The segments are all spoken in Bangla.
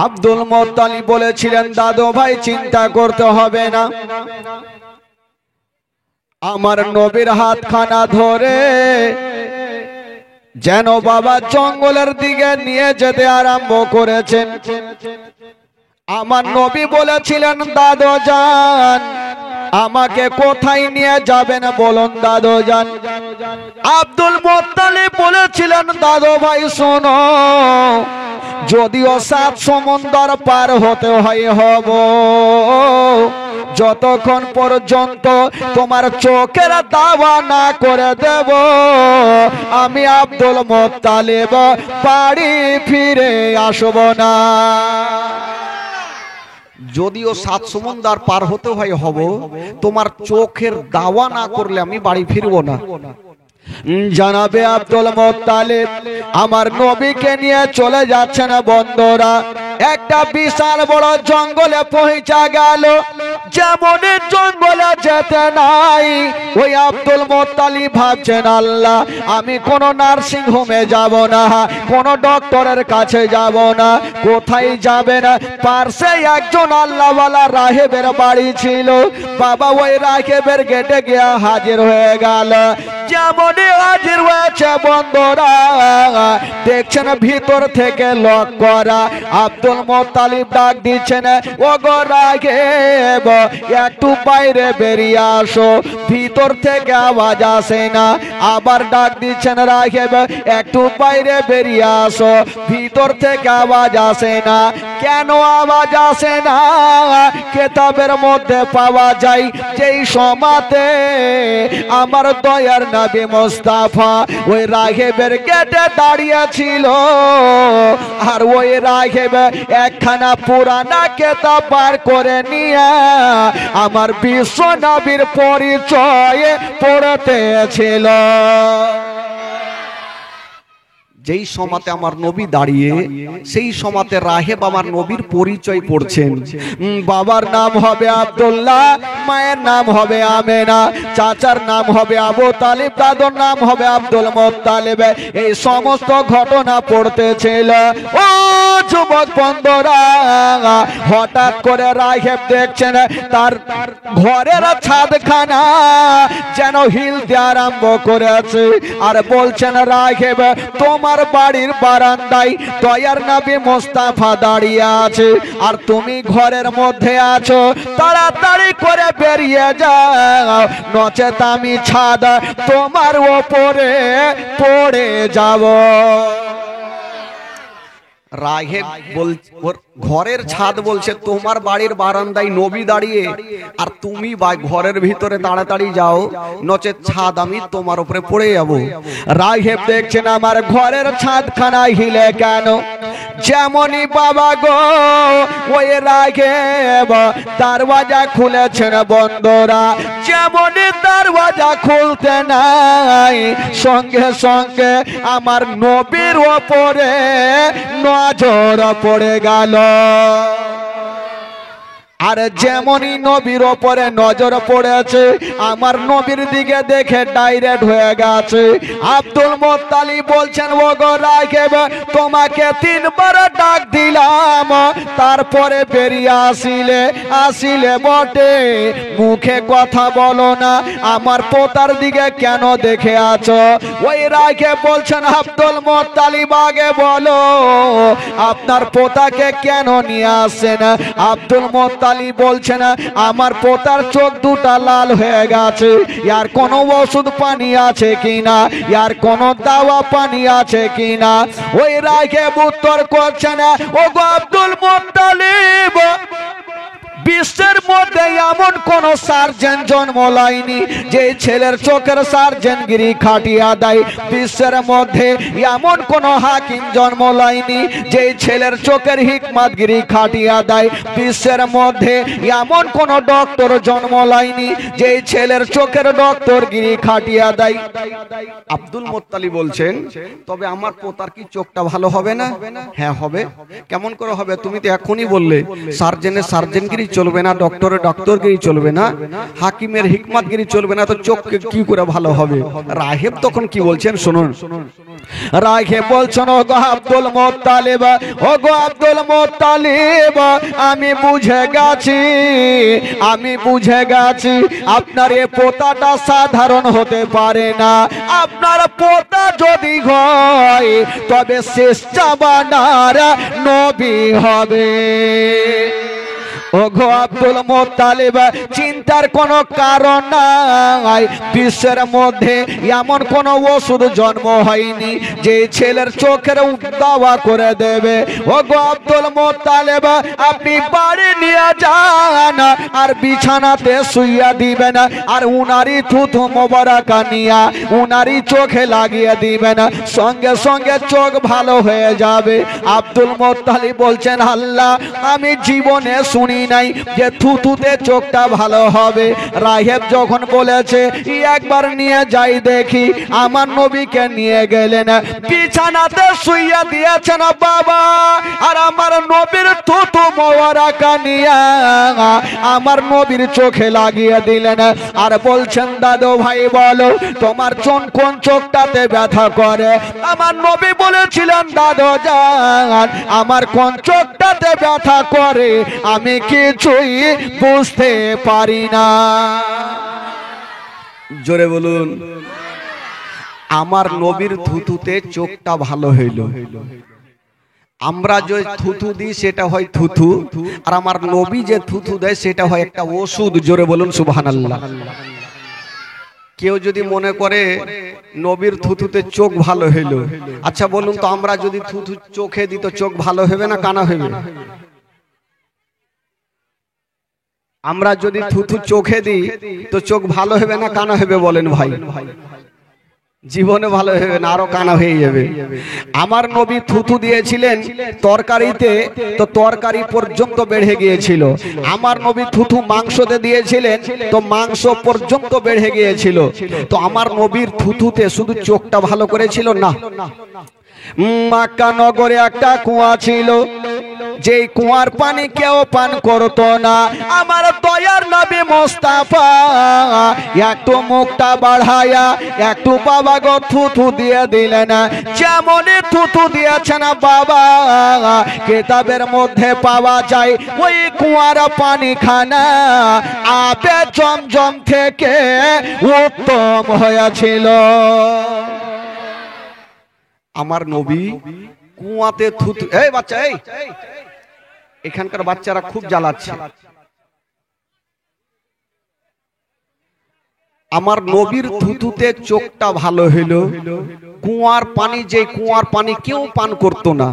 আব্দুল মুত্তালিব বলেছিলেন, দাদু ভাই চিন্তা করতে হবে না, আমার নবীর হাতখানা ধরে যেন বাবা জঙ্গলের দিকে নিয়ে যেতে আরম্ভ করেছেন। আমার নবী বলেছিলেন, দাদু জান আমাকে কোথায় নিয়ে যাবেন বলুন দাদু জান। আব্দুল মুত্তালিব বলেছিলেন, দাদু ভাই শোনো, যদিও 7 সমুদ্র পার হতে হয় হব, যতক্ষণ পর্যন্ত তোমার চোখের দাওয়া না করে দেব আমি আব্দুল মুত্তালিব বাড়ি ফিরে আসব না। যদিও 7 সমুদ্র পার হতে হয় হব, তোমার চোখের দাওয়া না করলে আমি বাড়ি ফিরবো না। জানাবে আব্দুল মুত্তালিব আমার নবীকে নিয়ে চলে যাচ্ছেন। বন্ধুরা, একটা বিশাল বড় জঙ্গলে পৌঁছা গেল। যেমন জঙ্গলে যেতে নাই, ওই আব্দুল মুত্তালিব ভাবছেন, আল্লাহ আমি কোন নার্সিং হোমে যাব না, কোন ডক্টরের কাছে যাব না, কোথায় যাবেন? পার্শ্বে একজন আল্লাহওয়ালা রাহেবের বাড়ি ছিল। বাবা ওই রাহেবের গেটে গিয়ে হাজির হয়ে গেল। যেমন হাজির হয়েছে বন্ধুরা, দেখছেন ভিতর থেকে লক করা। আব্দুল মুত্তালিব ডাক দিচ্ছেন, ও গো রাহেব একটু বাইরে বেরিয়ে আসো, ভিতর থেকে আওয়াজ আসে না। আবার ডাক দিচ্ছেন, রাহেব একটু বাইরে বেরিয়ে আসো, ভিতর থেকে আওয়াজ আসে না। কেন আওয়াজ আসে না? কিতাবের মধ্যে পাওয়া যায় যেই সময়তে আমার দয়ার নবী মুস্তাফা ওই রাহেবের গেটে দাঁড়িয়ে ছিল, আর ওই রাহেব একখানা পুরানা কিতাব বার করে নিয়ে আমার বিশ্ব নবীর পরিচয় পড়তেছিল। যেই সময়তে আমার নবী দাঁড়িয়ে, সেই সময়তে রাহেব আমার নবীর পরিচয় পড়ছেন। বাবার নাম হবে আব্দুল্লাহ, মায়ের নাম হবে আমেনা, চাচার নাম হবে আবু তালিব, দাদুর নাম হবে আব্দুল মুত্তালিব। এই সমস্ত ঘটনা পড়তেছিল। ও যুবক বন্ধুরা, হঠাৎ করে রাহেব দেখছেন তার ঘরের ছাদখানা যেন হিলতে আরম্ভ করেছে, আর বলছেন, রাহেব তোমার বাড়ির বারান্দায় দয়ার নবী মুস্তাফা দাঁড়িয়ে আছে, আর তুমি ঘরের মধ্যে আছো, তাড়াতাড়ি করে বেরিয়ে যাও, নচেত আমি ছাদ তোমার ওপরে পড়ে যাব। রাহেব ঘরের ছাদ বলছে তোমার বাড়ির বারান্দায় নবী দাঁড়িয়ে, আর তুমি ঘরের ভিতরে তাড়াতাড়ি যাও, নচেত ছাদ আমি তোমার উপরে পড়ে যাব। রাহেব দেখছেন আমার ঘরের ছাদখানা হিলে কেন? যেমনই বাবা গো ওই রাহেব দরওয়াজা খুলেছেন। বন্ধুরা, যেমনই দরওয়াজা খুলতে নাই, সঙ্গে সঙ্গে আমার নবীর ওপরে নজর পড়ে গেল। আর যেমনই নবীর ওপরে নজর পড়েছে, আমার নবীর দিকে দেখে ডাইরেক্ট হয়ে গেছে। আব্দুল মুত্তালিব বলছেন, ও গো রাহেব তোমাকে 3 বার ডাক দিলাম, তারপরে বেরিয়ে আসিলে বটে, মুখে কথা বলো না, আমার পোতার দিকে কেন দেখে আছো? ওই রাহেব বলছেন, আব্দুল মুত্তালিব আগে বলো আপনার পোতাকে কেন নিয়ে আসছেন? আব্দুল মুত্তালিব বলছেন, আমার পোতার চোখ দুটা লাল হয়ে গেছে, ইয়ার কোনো ওষুধ পানি আছে কিনা, ইয়ার কোনো দাওয়া পানি আছে কিনা? ওই রাহেব উত্তর করছেন, ও গো আব্দুল মুত্তালিব, বিশ্বের মধ্যে এমন কোন সার্জন জন্ম লাইনি যে ছেলের চোখের সার্জনগিরি খাটিয়া দেয়। বিশ্বের মধ্যে এমন কোন হাকিম জন্ম লাইনি যে ছেলের চোখের হিকমতগিরি খাটিয়া দেয়। বিশ্বের মধ্যে এমন কোন ডক্টর জন্ম লাইনি যে ছেলের চোখের ডক্টরগিরি খাটিয়া দেয়। আব্দুল মুত্তালিব বলছেন, তবে আমার পোতার কি চোখটা ভালো হবে না? হ্যাঁ হবে। কেমন করে হবে? তুমি তো এখনই বললে সার্জনের সার্জনগিরি চলবে না, ডক্টরের ডক্টরগিরি চলবে না, হাকিমের হিকমতগিরি চলবে না, তো চোখ কি করে ভালো হবে? রাহেব তখন কি বলছেন শুনুন। রাহেব বলছেন, ও গো আব্দুল মুত্তালিব, ও গো আব্দুল মুত্তালিব, আমি বুঝে গেছি, আমি বুঝে গেছি আপনার এ পোতাটা সাধারণ হতে পারে না। আপনার পোতা যদি হয় তবে শেষ জামানার নবী হবে। ও গো আব্দুল মুত্তালিব, চিন্তার কোনো কারণ নাই। বিশ্বের মধ্যে এমন কোনো ওষুধ জন্ম হয়নি যে ছেলের চোখের দাওয়া করে দেবে। ও গো আব্দুল মুত্তালিব, আপনি বাড়ি নিয়ে যান আর বিছানাতে শুইয়া দিবেন, আর উনারই থুথু মোবারকা নিয়া উনারই চোখে লাগিয়ে দিবেন, সঙ্গে সঙ্গে চোখ ভালো হয়ে যাবে। আব্দুল মুত্তালিব বলছেন, আল্লাহ, আমি জীবনে শুনি নাই যে থুতুতে চোখটা ভালো হবে। রাহেব যখন বলেছে একবার নিয়ে যাই দেখি, আমার নবীকে নিয়ে গেলেন, বিছানাতে শুইয়া দিয়েছেন বাবা, আর আমার নবীর থুতু মোবারকা নিয়ে আমার নবীর চোখে লাগিয়ে দিলেন, আর বলছেন, দাদু ভাই বলো তোমার কোন চোখটাতে ব্যথা করে? আমার নবী বলেছিলেন, দাদু জান, আমার কোন চোখটাতে ব্যথা করে আমি কিছুই বুঝতে পারি না। জোরে বলুন। আমার নবীর থুতুতে চোখটা ভালো হইল। আমরা যে থুতু দিই সেটা হয় থুতু, আর আমার নবী যে থুতু দেয় সেটা হয় একটা ওষুধ। জোরে বলুন সুবহানাল্লাহ। কেউ যদি মনে করে নবীর থুতুতে চোখ ভালো হইল, আচ্ছা বলুন তো, আমরা যদি থুতু চোখে দিই তো চোখ ভালো হবে না কানা হবে? আমরা যদি থুতু চোখে দিই তো চোখ ভালো হবে না কানা হবে বলেন ভাই? জীবনে ভালো হবে না, আরো কানা হয়ে যাবে। আমার নবী থুতু দিয়েছিলেন তরকারিতে, তো তরকারি পর্যন্ত বেড়ে গিয়েছিল। আমার নবী থুতু মাংসতে দিয়েছিলেন, তো মাংস পর্যন্ত বেড়ে গিয়েছিল। তো আমার নবীর থুতুতে শুধু চোখটা ভালো করেছিল না। মক্কা নগরে একটা কুয়া ছিল, যেই কুয়ার পানি কেউ পান করতো না। আমার দয়ার নবী মুস্তাফা একটু মুখটা বাড়ায়া একটু বাবা গো থুতু দিয়ে দিলেন। যেমনই থুতু দিয়েছেন বাবা, কিতাবের মধ্যে পাওয়া যায় ওই কুয়ার পানি খানা আবে জমজম থেকে উত্তম হয়েছিল। আমার নবী কুয়াতে থুতু, এই বাচ্চা, এই এখানকার বাচ্চারা খুব জ্বালাচ্ছে। আমার নবীর থুতুতে চোখটা ভালো হইলো। কুয়ার পানি, যে কুয়ার পানি কেউ পান করতো না,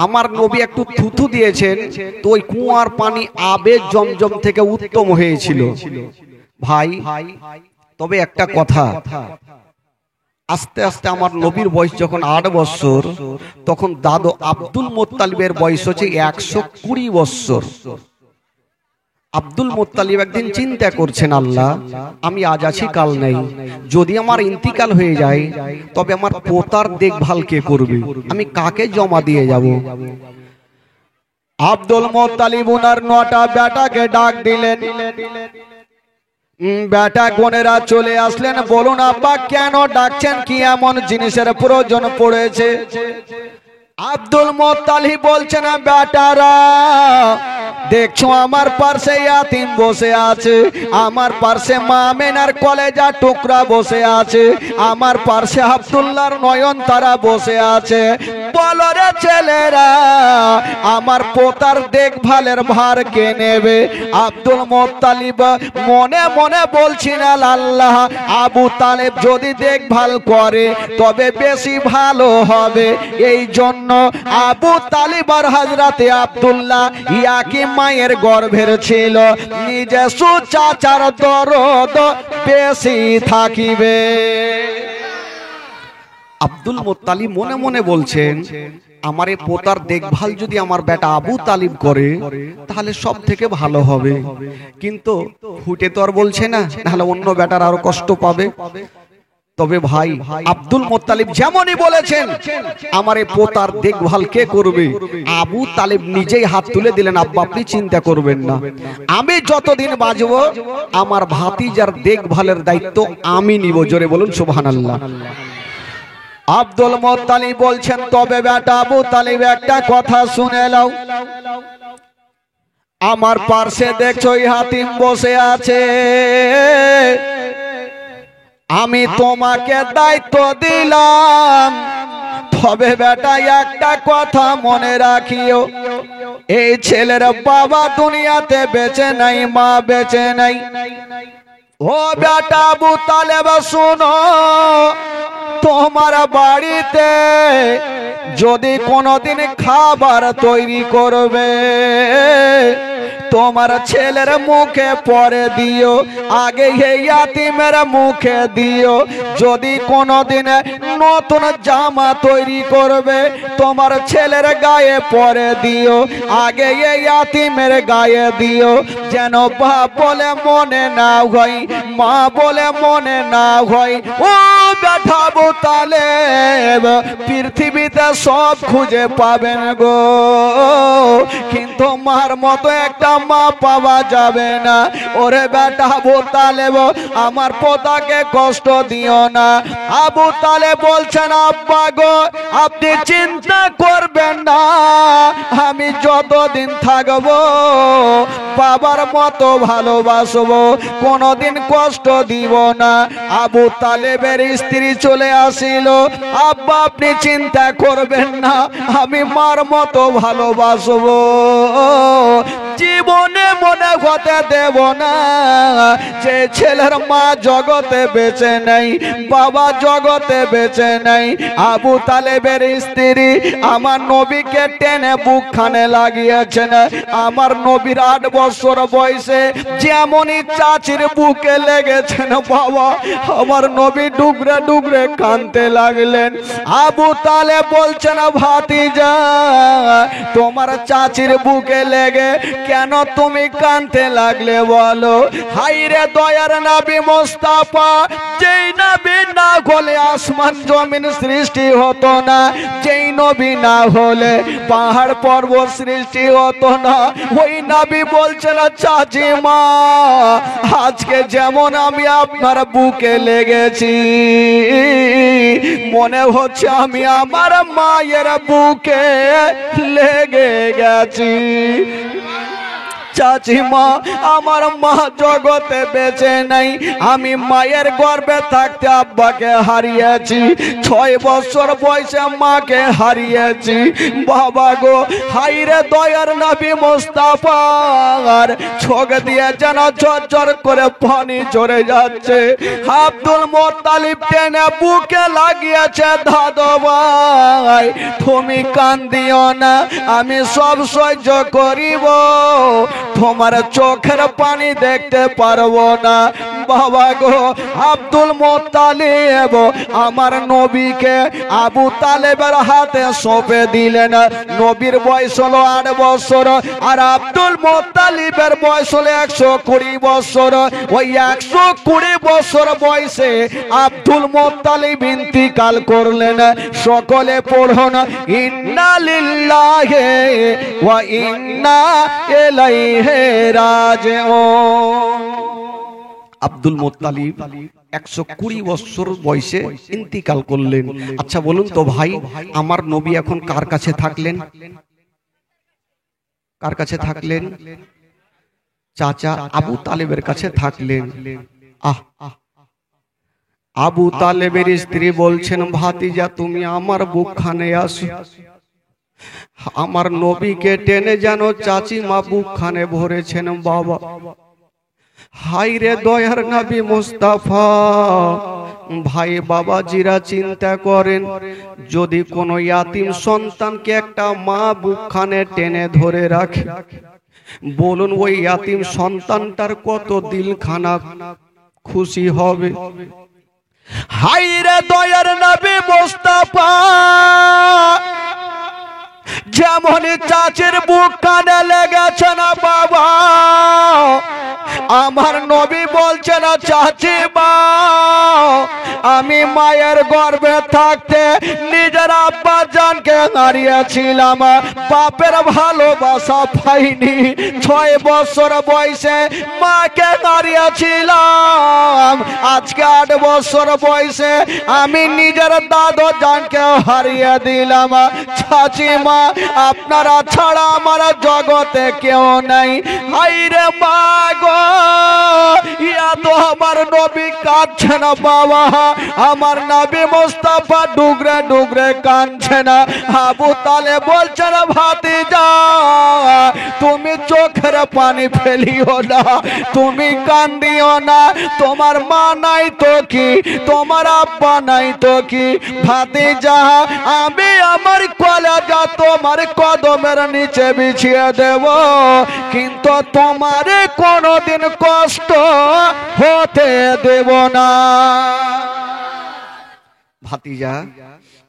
আমার নবী একটু থুতু দিয়েছেন, তো ওই কুয়ার পানি আবে জমজম থেকে উত্তম হয়েছিল। ভাই, তবে একটা কথা, আস্তে আস্তে আমার নবীর বয়স যখন 8 বছর, তখন দাদু আব্দুল মুত্তালিবের বয়স হচ্ছে 120 বছর। আব্দুল মুত্তালিব একদিন চিন্তা করছেন, আল্লাহ, আমি আজ আছি কাল নেই, যদি আমার ইন্তিকাল হয়ে যায় তবে আমার পোতার দেখভাল কে করবে? আমি কাকে জমা দিয়ে যাব? আব্দুল মুত্তালিব ওনার 9টা বেটাকে ডাক দিলেন। বেটা গনেরা চলে আসলেন। বলুন আব্বা, কেন ডাকছেন? কি এমন জিনিসের প্রয়োজন পড়েছে? আব্দুল মুত্তালিব বলছেন, বেটারা দেখছো আমার পাশে ইয়াতিম বসে আছে, আমার পাশে মা আমেনার কলেজা টুকরা বসে আছে, আমার পাশে আব্দুল্লাহর নয়নতারা বসে আছে। বলো রে ছেলেরা, আমার পোতার দেখভালের ভার কে নেবে? আব্দুল মুত্তালিব মনে মনে বলছিলেন, আল্লাহ, আবু তালেব যদি দেখভাল করে তবে বেশি ভালো হবে। এই জন্য আবু তালিব আর হযরতে আব্দুল্লাহ ইয়াকি মায়ের গর্ভের ছিল, নিজস্ব চাচার দরদ বেশি থাকিবে। আব্দুল মুত্তালিব মনে মনে বলছেন, আমার এই পোতার দেখভাল যদি আমার বেটা আবু তালিব করে তাহলে সব থেকে ভালো হবে। কিন্তু ফুটে তো আর বলছে না, নাহলে অন্য বেটার আরো কষ্ট পাবে। তবে ভাই আব্দুল মুত্তালিব যেমনই বলেছেন আমার এই পোতার দেখভাল কে করবে, আবু তালেব নিজেই হাত তুলে দিলেন, আব্বা আপনি চিন্তা করবেন না, আমি যতদিন বাঁচব আমার ভাতিজার দেখভালের দায়িত্ব আমি নিব। জোরে বলুন সুবহানাল্লাহ। আব্দুল মুত্তালিব বলছেন তবে বেটা আবু তালেব একটা কথা শুনে নাও, আমার পাশে দেখছো হাতিম বসে আছে, আমি তোমাকে দায়িত্ব দিলাম, তবে বেটা একটা কথা মনে রাখিও, এই ছেলের বাবা দুনিয়াতে বেঁচে নাই, মা বেঁচে নাই। ও বেটা আবু তালেব শোনো, তোমার বাড়িতে যদি কোনোদিন খাবার তৈরি করবে তোমার ছেলের মুখে পরে দিও, আগে এই ইয়াতিমের মুখে দিও। যদি কোনোদিন নতুন জামা তৈরি করবে তোমার ছেলের গায়ে পরে দিও, আগে এই ইয়াতিমের গায়ে দিও, যেন বাপ বলে মনে না হয়, মা বলে মনে না হয়। ও বেটা আবু তালেব পৃথিবীতে সব খুঁজে পাবেন গো, কিন্তু মার মতো একটা মা পাওয়া যাবে না। ওরে বেটা আবু তালেব আমার পোতাকে কষ্ট দিও না। আবু তালেব বলছেন আব্বা গো আপনি চিন্তা করবেন না, আমি যতদিন থাকবো বাবার মতো ভালোবাসবো, কোনোদিন কষ্ট দিব না। আবু তালেবের স্ত্রী চলে আসিল, আব্বা আপনি চিন্তা করবেন না, আমি মার মতো ভালোবাসবো, জীবনে মনে হতে দেব না যে ছেলের মা জগতে বেঁচে নাই, বাবা জগতে বেঁচে নাই। আবু তালেবের স্ত্রী আমার নবীকে টেনে বুকখানে লাগিয়েছেন, আমার নবীর 8 বছর বয়সে যেমনই চাচির বুকে লেগেছেন বাবা, আমার নবী ডুগরে ডুগরে কাঁদতে লাগলেন। আবু তালেব বলছেন ভাতিজা তোমার চাচির বুকে লেগে কেন তুমি কাঁদতে লাগলে বলো? হাইরে দয়ার নবী মুস্তাফা, যেই নবী না হলে আসমান জমিন সৃষ্টি হতো না, যেই নবী না হলে পাহাড় পর্বত সৃষ্টি হতো না। ওই নবী বলছেন চাচি মা আজকে যেমন আমি আপনার বুকে লেগেছি মনে হচ্ছে আমি আমার মায়ের বুকে লেগে গেছি। চাচিমা আমার মা জগতে বেঁচে নাই, আমি মায়ের গর্ভে থাকতে আব্বাকে হারিয়েছি, 6 বছর বয়সে মাকে হারিয়েছি বাবা গো। হাইরে দয়ার নবী মুস্তাফার চোখ দিয়ে যেন ঝরঝর করে পানি ঝরে যাচ্ছে। আব্দুল মুত্তালিব টেনে বুকে লাগিয়েছে, দাদু ভাই তুমি কান্দিও না, আমি সব সহ্য করিব, তোমার চোখের পানি দেখতে পারবো না বাবা গো। আব্দুল মুত্তালিব আমার নবীকে আবু তালেবের হাতে সঁপে দিলেন। নবীর বয়স হলো 8 বছর আর আব্দুল মুত্তালিবের বয়স হলো 120 বছর। ওই 120 বছর বয়সে আব্দুল মুত্তালিব ইন্তিকাল করলেন। সকলে পড়ুন ইন্না লিল্লাহি ওয়া ইন্না ইলাইহি রাজিউন। আব্দুল মুত্তালিব 120 বছর বয়সে ইন্তিকাল করলেন। আচ্ছা বলুন তো ভাই, আমার নবী এখন কার কাছে থাকলেন? কার কাছে থাকলেন? চাচা আবু তালেবের কাছে থাকলেন। আবু তালেবের স্ত্রী বলছেন ভাতিজা তুমি আমার বুকখানে আসো, আমার নবীকে টেনে যেন চাচিমা বুকখানে ভরেছেন বাবা। হাইরে দয়ার নবী মুস্তাফা, ভাই বাবাজিরা চিন্তা করেন, যদি কোনো ইয়াতিম সন্তানকে একটা মা বুকখানে টেনে ধরে রাখে, বলুন ওই ইয়াতিম সন্তানটার কত দিলখানা খুশি হবে। হাইরে দয়ার নবী মুস্তাফা, যেমনই চাচির বুক কানে লেগেছে না বাবা, আমার নবী বলছে না চাচি মা, আমি মায়ের গর্ভে থাকতে নিজের আব্বা জানকে হারিয়েছিলাম, বাপের ভালোবাসা পাইনি। 6 বছর বয়সে মাকে হারিয়েছিলাম, আজকে 8 বছর বয়সে আমি নিজের দাদু জানকে হারিয়ে দিলাম। চাচি মা, আপনারা ছাড়া আমার জগতে কেউ নাই। হাইরে মা গো, ইয়া তো আমার নবী কাঁদছে না বাবা, আমার নবী মুস্তাফা ডুগরে ডুগরে কাঁদছে না। আবু তালেব বলছে না ভাতিজা, তুমি চোখের পানি ফেলিও না, তুমি কান্দিও না, তোমার মা নাই তো কি, তোমার আব্বা নাই তো কি। ভাতিজা, আমি আমার কলেজা তোমার কদমের নিচে বিছিয়ে দেব, কিন্তু তোমার কোনোদিন কষ্ট হতে দেব না। ভাতিজা,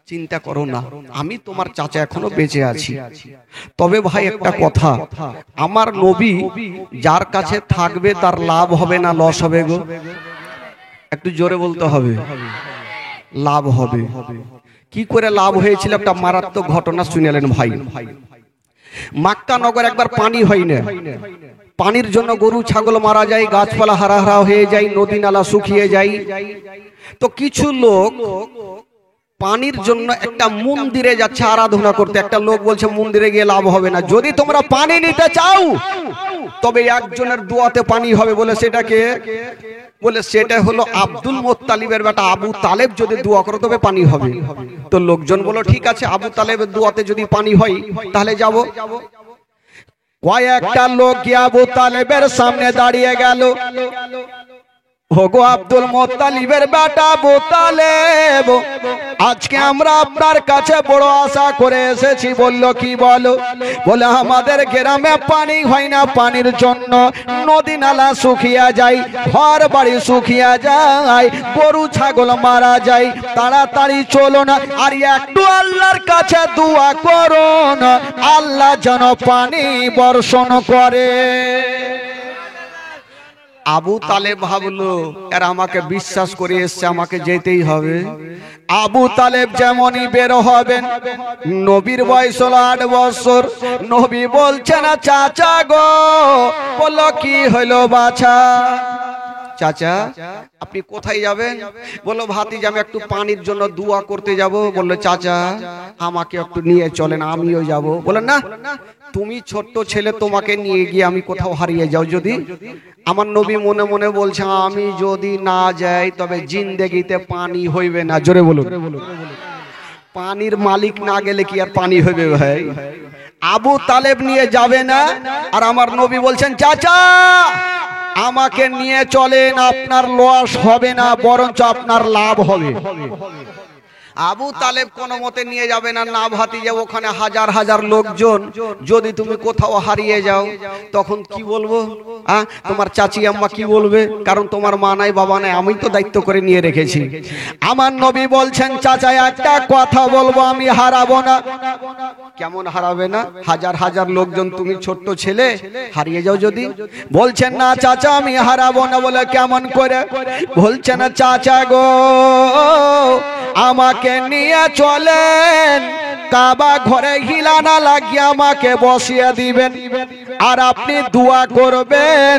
চিন্তা করো না, আমি তোমার চাচা এখনো বেঁচে আছি। তবে ভাই একটা কথা, আমার নবী যার কাছে থাকবে তার লাভ হবে না লস হবে গো? একটু জোরে বলতে হবে। লাভ হবে। কি করে লাভ হয়েছিল? একটা মারাত্মক ঘটনা শুনেলেন ভাই। মক্কা নগর একবার পানি হয় না, পানির জন্য গরু ছাগল মারা যায়, গাছপালা হারা হারা হয়ে যায়, নদী নালা শুকিয়ে যায়। তো কিছু লোক পানির জন্য একটা মন্দিরে যাচ্ছে আরাধনা করতে। একটা লোক বলছে মন্দিরে গিয়ে লাভ হবে না, যদি তোমরা পানি নিতে চাও তবে একজনের দোয়াতে পানি হবে। বলে সেটাকে, বলে সেটা হলো আব্দুল মুত্তালিবের বেটা আবু তালেব, যদি দোয়া করো তবে পানি হবে। তো লোকজন বলল ঠিক আছে, আবু তালেবের দোয়াতে যদি পানি হয় তাহলে যাব। কয়েকটা লোক গিয়ে আবু তালেবের সামনে দাঁড়িয়ে গেল। ওগো আব্দুল মুত্তালিবের বেটা আবু তালেব, আজকে আমরা আপনার কাছে বড় আশা করে এসেছি। বলল কি বলো? বলে আমাদের গ্রামে পানি হয় না, পানির জন্য নদী নালা শুকিয়ে যায়, ঘর বাড়ি শুকিয়ে যায়, গরু ছাগল মারা যায়। তাড়াতাড়ি চলো না, আর একটু আল্লাহর কাছে দোয়া করুন, আল্লাহ যেন পানি বর্ষণ করে। আবু তালেব ভাবলো এরা আমাকে বিশ্বাস করে এসছে, আমাকে যেতেই হবে। আবু তালেব যেমনই বের হবেন, নবীর বয়স হলো 8 বছর। নবী বলছে না চাচা গো, বললো কি হলো বাছা? চাচা আপনি কোথায় যাবেন? বললো ভাতিজা আমি একটু পানির জন্য দোয়া করতে যাব। বললো চাচা আমাকে একটু নিয়ে চলেন, আমিও যাব। বলেন না, তুমি ছোট্ট ছেলে, তোমাকে নিয়ে গিয়ে আমি কোথাও হারিয়ে যাও যদি? আমার নবী মনে মনে বলছে আমি যদি না যাই তবে জিন্দেগিতে পানি হইবে না। জোরে বলুন। পানির মালিক না গেলে কি আর পানি হইবে ভাই? আবু তালেব নিয়ে যাবে না, আর আমার নবী বলছেন চাচা আমাকে নিয়ে চলেন, আপনার লস হবে না, বরঞ্চ আপনার লাভ হবে। আবু তালেব কোনো মতে নিয়ে যাবে না। না ভাতিজা, ওখানে হাজার হাজার লোকজন, যদি তুমি কোথাও হারিয়ে যাও তখন কি বলবো? তোমার চাচি আম্মা কি বলবে? কারণ তোমার মা নাই বাবা নাই, আমি তো দায়িত্ব করে নিয়ে রেখেছি। আমার নবী বলছেন চাচা একটা কথা বলবো, আমি হারাবো না। কেমন হারাবে না? হাজার হাজার লোকজন, তুমি ছোট্ট ছেলে, হারিয়ে যাও যদি? বলছেন না চাচা আমি হারাবো না। বলে কেমন করে? বলছেন না চাচা গো আমাকে নিয়ে চলেন, কাবা ঘরে হিলানা লাগিয়ে আমাকে বসিয়ে দিবেন, আর আপনি দোয়া করবেন।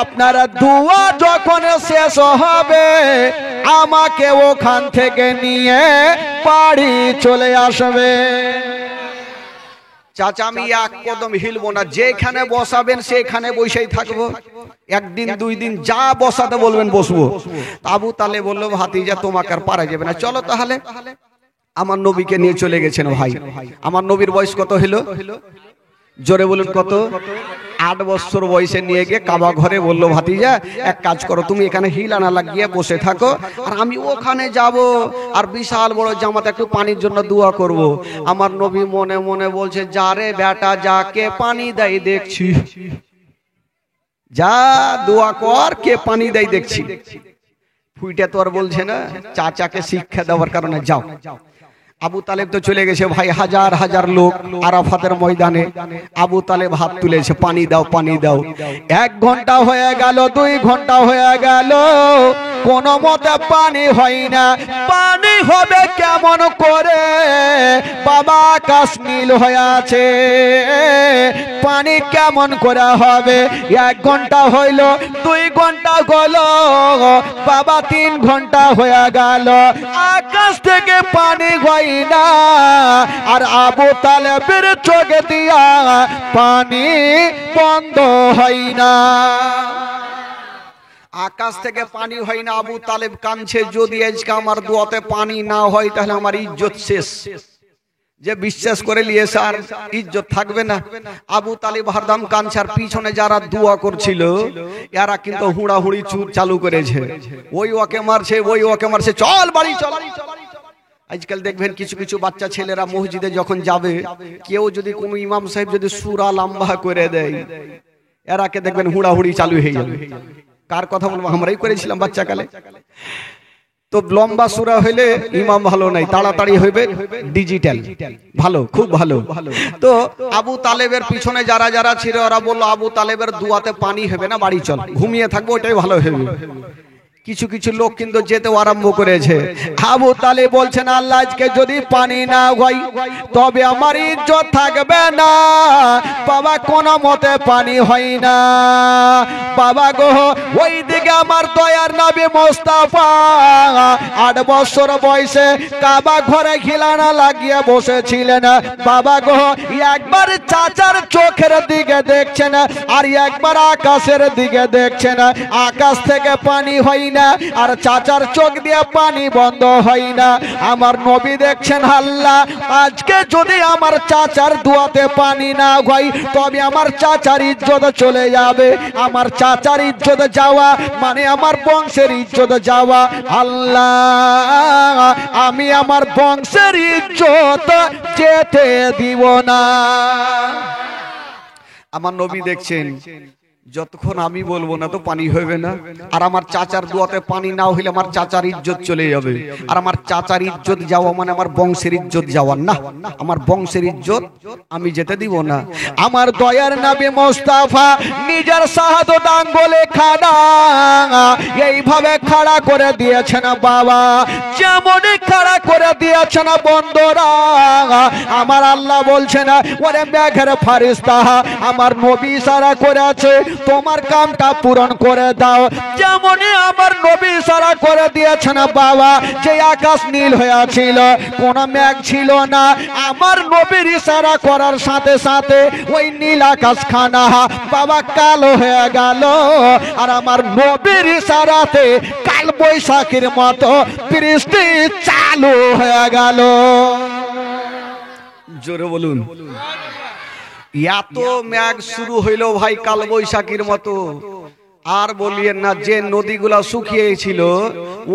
আপনার দোয়া যখন শেষ হবে আমাকে ওখান থেকে নিয়ে বাড়ি চলে আসবে। চাচা আমি এক কদম হিলবো না, যেখানে বসাবেন সেখানে বসেই থাকবো, একদিন 2 দিন যা বসাতে বলবেন বসবো। আবু তালেব বললো ভাতিজা তোমাকে আর পারা যাবে না, চলো তাহলে। আমার নবীকে নিয়ে চলে গেছেন ভাই। আমার নবীর বয়স কত হলো? জোরে বলুন কত? 8 বছর বয়সে নিয়ে গিয়ে কাবা ঘরে বললো ভাতিজা এক কাজ করো, তুমি এখানে হিলানা লাগিয়ে বসে থাকো, আর আমি ওখানে যাব, আর বিশাল বড় জামাতে একটু পানির জন্য দোয়া করব। আমার নবী মনে মনে বলছে যারে বেটা যাকে পানি দেয় দেখছি, যা দোয়া কর, কে পানি দেয় দেখছি। ফুইটা তো আর বলছে না, চাচাকে শিক্ষা দেওয়ার কারণে যাও। আবু তালেব তো চলে গেছে ভাই, হাজার হাজার লোক আরাফাতের ময়দানে। আবু তালেব হাত তুলেছে, পানি দাও পানি দাও। 1 ঘন্টা হয়ে গেল, 2 ঘন্টা হয়ে গেল, কোন মতে পানি হয় না। পানি হবে কেমন করে? বাবা আকাশ নীল হয়ে আছে, পানি কেমন করে হবে? 1 ঘন্টা হইল, 2 ঘন্টা গেল, বাবা 3 ঘন্টা হয়ে গেল, আকাশ থেকে পানি হয় না। আর আবু তালেবের চোখে দিয়া পানি বন্ধ হয় না। আকাশ থেকে পানি হয় না, আবু তালেব কাঁদছে, যদি আজকে আমার দোয়াতে পানি না হয় তাহলে আমার ইজ্জত শেষ। যে বিশ্বাস করে নিয়েছে আর ইজ্জত থাকবে না। আবু তালেব হরদম কাঁদছে, আর পিছনে যারা দোয়া করছিল এরা কিন্তু হুড়াহুড়ি চালু করেছে, ওই ওকে মারছে, ওই ওকে মারছে, চল বাড়ি চল। আজকাল দেখবেন কিছু কিছু বাচ্চা ছেলেরা মসজিদে যখন যাবে, কেউ যদি কোনো ইমাম সাহেব যদি সূরা লম্বা করে দেয়, এরাকে দেখবেন হুড়াহুড়ি চালু হয়ে যাবে। কার কথা বলবো? আমরাই করেছিলাম বাচ্চা কালে। তো লম্বা সূরা হইলে ইমাম ভালো নাই, তাড়াতাড়ি হইবে ডিজিটাল ভালো, খুব ভালো। তো আবু তালেবের পিছনে যারা যারা ছিল ওরা বললো আবু তালেবের দুয়াতে পানি হবে না, বাড়ি চল, ঘুমিয়ে থাকবো, ওটাই ভালো হবে। কিছু কিছু লোক কিন্তু যেতে আরম্ভ করেছে। আবু তালেব বলছেন, আল্লাহ আজকে যদি পানি না হয় তবে আমার ইজ্জত থাকবে না। বাবা কোন মতে পানি হয় না। বাবা গো, ওই দিকে আমার দয়ার নবী মুস্তাফা 8 বছর বয়সে কাবা ঘরে খিলানা লাগিয়ে বসেছিলেন। বাবা গো, একবার চাচার চোখের দিকে দেখছেন আর একবার আকাশের দিকে দেখছেন। আকাশ থেকে পানি হয় না আর চাচার চোখ দিয়ে পানি বন্ধ হয় না। আমার নবী দেখছেন, আল্লাহ আজকে যদি আমার চাচার দুয়াতে পানি না হয় তবে আমার চাচার ইজ্জত চলে যাবে। আমার চাচার ইজ্জত যাওয়া মানে আমার বংশের ইজ্জত যাওয়া। আল্লাহ আমি আমার বংশের ইজ্জত যেতে দিব না। আমার নবী দেখছেন, যতক্ষণ আমি বলবো না তো পানি হবে না। আর আমার চাচার দোয়াতে পানি না হইলে আমার চাচার ইজ্জত চলে যাবে। আর আমার চাচার ইজ্জত যাওয়া মানে আমার বংশের ইজ্জত যাওয়া না। আমার বংশের ইজ্জত আমি যেতে দিব না। আমার দয়ার নবী মুস্তাফা নিজের শাহাদাত আঙ্গুলে খাড়া এইভাবে খাড়া করে দিয়েছেন। বাবা যেমন খাড়া করে দিয়েছেন বন্ধুরা, আমার আল্লাহ বলছেন, ওরে মেঘের ফারিস্তা, আমার নবী ইশারা করেছে তোমার কামটা পূরণ করে দাও। যেমনই আমার নবী ইশারা করে দিয়েছেন বাবা, যে আকাশ নীল হয়ে ছিল, কোন মেঘ ছিল না, আমার নবীর ইশারা করার সাথে সাথে ওই নীল আকাশ খানা বাবা কালো হয়ে গেল। আর আমার নবীর ইশারাতে কাল বৈশাখীর মতো বৃষ্টি চালু হয়ে গেল। জোরে বলুন। এত মেঘ শুরু হইল ভাই কাল বৈশাখীর মতো। আর বলিয়েন না, যে নদীগুলা শুকিয়েছিল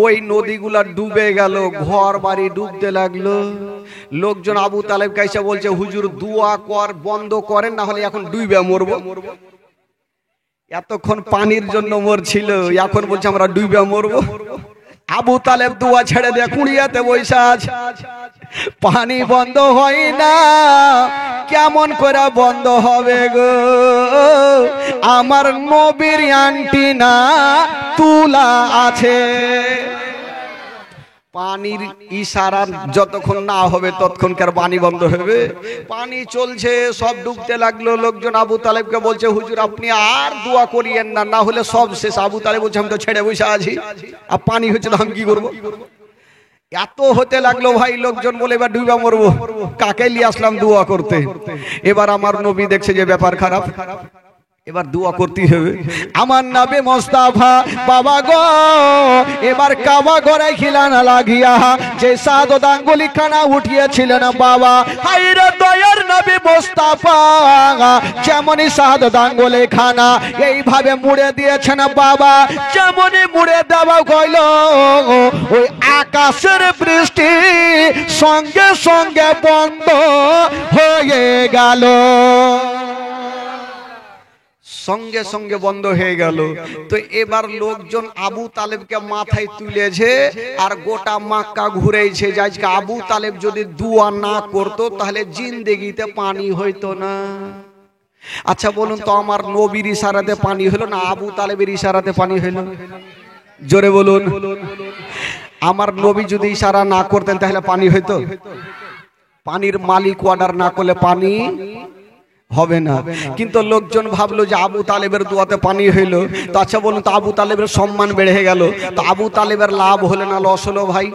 ওই নদীগুলা ডুবে গেল, ঘর বাড়ি ডুবতে লাগলো। লোকজন আবু তালেব কাইসা বলছে, হুজুর দোয়া কর, বন্ধ করেন, না হলে এখন ডুবে মরবো। এতক্ষণ পানির জন্য মরছিল, এখন বলছে আমরা ডুবে মরবো। আবু তালেব দোয়া ছেড়ে দিয়ে কুড়িয়াতে বৈশা আছে। পানি বন্ধ হয় না, কেমন করে বন্ধ হবে গো? আমার নবীর অ্যান্টিনা তুলা আছে। পানির ইশারা যতক্ষণ না হবে ততক্ষণকার পানি বন্ধ হবে। পানি চলছে, সব ডুবতে লাগলো। লোকজন আবু তালেবকে বলছে, হুজুর আপনি আর দোয়া করিয়েন না, না হলে সব শেষ। আবু তালেব বলছে, আমি তো ছেড়ে বসে আছি, আর পানি হচ্ছে না, আমি কি করবো? এত হতে লাগলো ভাই, লোকজন বলে এবার ডুবা মরবো, কাকে নিয়ে আসলাম দোয়া করতে? এবার আমার নবী দেখছে যে ব্যাপার খারাপ, এবার দোয়া করতে হবে। আমার নবী মুস্তাফা বাবা গো, এবার কাবা ঘরে খিলানা লাগিয়া যে শাহাদাত আঙ্গুলি খানা উঠিয়েছিলেন বাবা, হায়রে দয়ার নবী মুস্তাফা যেমনই শাহাদাত আঙ্গুলি খানা এইভাবে মুড়ে দিয়েছেন বাবা। যেমনই মুড়ে দেওয়া হইল, ওই আকাশের বৃষ্টি সঙ্গে সঙ্গে বন্ধ হয়ে গেল। সঙ্গে সঙ্গে বন্ধ হয়ে গেল। তো এবার লোকজন আবু তালেবকে মাথায় তুলেছে আর গোটা মক্কা ঘুরেছে যে আজকে আবু তালেব যদি দোয়া না করতো তাহলে জিন্দেগিতে পানি হইতো না। আচ্ছা বলুন তো, আমার নবীর ইশারাতে পানি হলো না আবু তালেবের ইশারাতে পানি হলো? জোরে বলুন। আমার নবী যদি ইশারা না করতেন তাহলে পানি হইতো? পানির মালিক অর্ডার না করলে পানি হবে না। কিন্তু লোকজন ভাবলো যে আবু তালেবের দোয়াতে পানি হইলো। তো আচ্ছা বলুন তো, আবু তালেবের সম্মান বেড়ে গেল, তো আবু তালেবের লাভ হলো না লস হলো ভাই?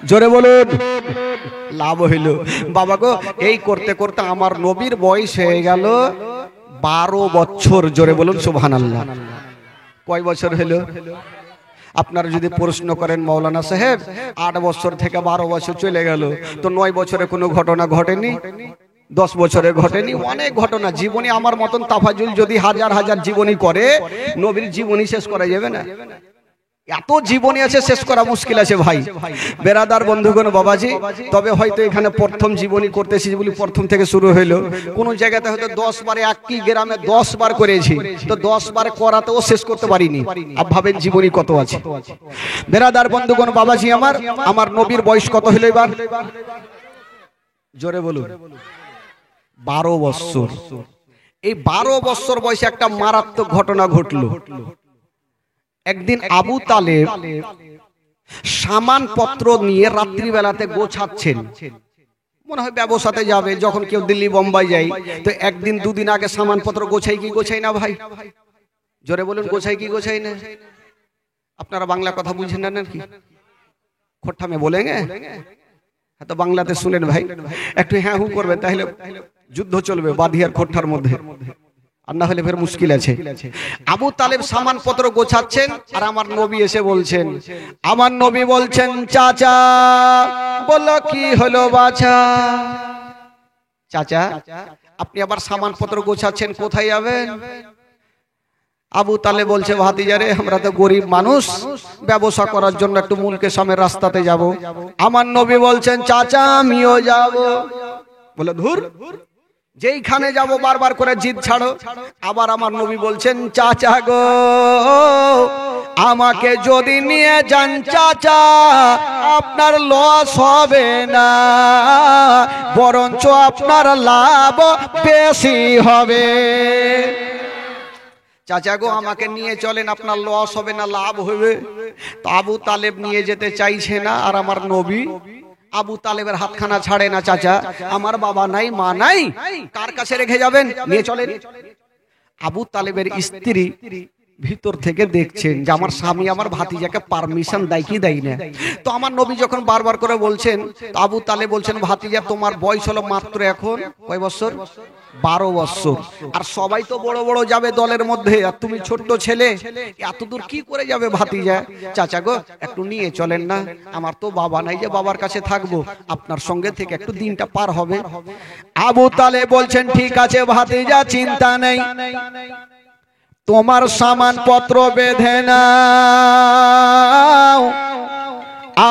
জোরে বলুন। লাভ হইল। বাবা গো, এই করতে করতে আমার নবীর বয়স হয়ে গেল 12 বছর। জোরে বলুন সুবহানাল্লাহ। কয় বছর হলো? আপনারা যদি প্রশ্ন করেন মৌলানা সাহেব 8 বছর থেকে 12 বছর চলে গেল, তো 9 বছরে কোনো ঘটনা ঘটেনি? 10 বছরে ঘটেনি? অনেক ঘটনা। জীবনী আমার মতন তাফাজুল যদি হাজার হাজার জীবনী করে, নবীর জীবনী শেষ করা যাবে না। এত জীবনী আছে, শেষ করা মুশকিল আছে ভাই। বেরাদার বন্ধুগণ, বাবাজি, তবে হয়তো এখানে প্রথম জীবনী করতেছি বলি প্রথম থেকে শুরু হইলো। কোন জায়গাতে হয়তো 10 বারে, একই গ্রামে 10 বার করেছি, তো 10 বার করাতেও শেষ করতে পারিনি। আপ ভাবেন জীবনী কত আছে। বেরাদার বন্ধুগণ, বাবাজি, আমার নবীর বয়স কত হলো এবার? জোরে বলুন। 12 বছর। এই 12 বছর বয়সে একটা মারাত্মক ঘটনা ঘটলো। একদিন আবু তালেব সামানপত্র নিয়ে রাত্রিবেলাতে গোছাচ্ছেন, মনে হয় ব্যবসাতে যাবে। যখন কেউ দিল্লি বোম্বাই যায়, তো একদিন দুদিন আগে সামানপত্র গোছাই কি গোছাই না ভাই? জোরে বলুন, গোছাই কি গোছাই না? আপনারা বাংলা কথা বুঝেন না নাকি? খোট্টা মে বলেঙ্গে? হ্যাঁ, তো বাংলাতে শুনেন ভাই, একটু হ্যাঁ হু করবে, তাহলে যুদ্ধ চলবে বাদিয়ার খোট্টার মধ্যে, আর না হলে ফের মুশকিল আছে। আবু তালেব সামানপত্র গোছাচ্ছেন আর আমার নবী এসে বলছেন, আমার নবী বলছেন, চাচা। বললো, কি হলো বাছা? চাচা, আপনি আবার সামানপত্র গোছাচ্ছেন, কোথায় যাবেন? আবু তালেব বলছে, ভাতিজারে, আমরা তো গরিব মানুষ, ব্যবসা করার জন্য একটু মুলকে সামের রাস্তাতে যাব। আমার নবী বলছেন, চাচা আমিও যাব। বলে, ধুর, যেইখানে যাব বারবার করে জিদ ছাড়ো। আবার আমার নবী বলছেন, চাচা গো, আমাকে যদি নিয়ে যান চাচা, আপনার লস হবে না, বরঞ্চ আপনার লাভ বেশি হবে। চাচা গো, আমাকে নিয়ে চলেন, আপনার লস হবে না, লাভ হবে। তো আবু তালেব নিয়ে যেতে চাইছে না, আর আমার নবী আবু তালেবের হাতখানা ছাড়ে না। চাচা, আমার বাবা নাই, মা নাই, কার কাছে রেখে যাবেন? নিয়ে চলেন। আবু তালেবের স্ত্রী ভিতর থেকে দেখছেন যে আমার স্বামী আমার ভাতিজাকে পারমিশন দেয় কি দেয় না। তো আমার নবী যখন বারবার করে বলছেন, আবু তালেব বলছেন, ভাতিজা, তোমার বয়স হলো মাত্র এখন কয় বছর? 12 বছর। আর সবাই তো বড় বড় যাবে দলের মধ্যে, আর তুমি ছোট্ট ছেলে, এত দূর কি করে যাবে ভাতিজা? চাচা গো, একটু নিয়ে চলেন না, আমার তো বাবা নাই যে বাবার কাছে থাকবো, আপনার সঙ্গে থেকে একটু দিনটা পার হবে। আবু তালেব বলছেন, ঠিক আছে ভাতিজা, চিন্তা নেই, তোমার সামানপত্র বেঁধে নাও,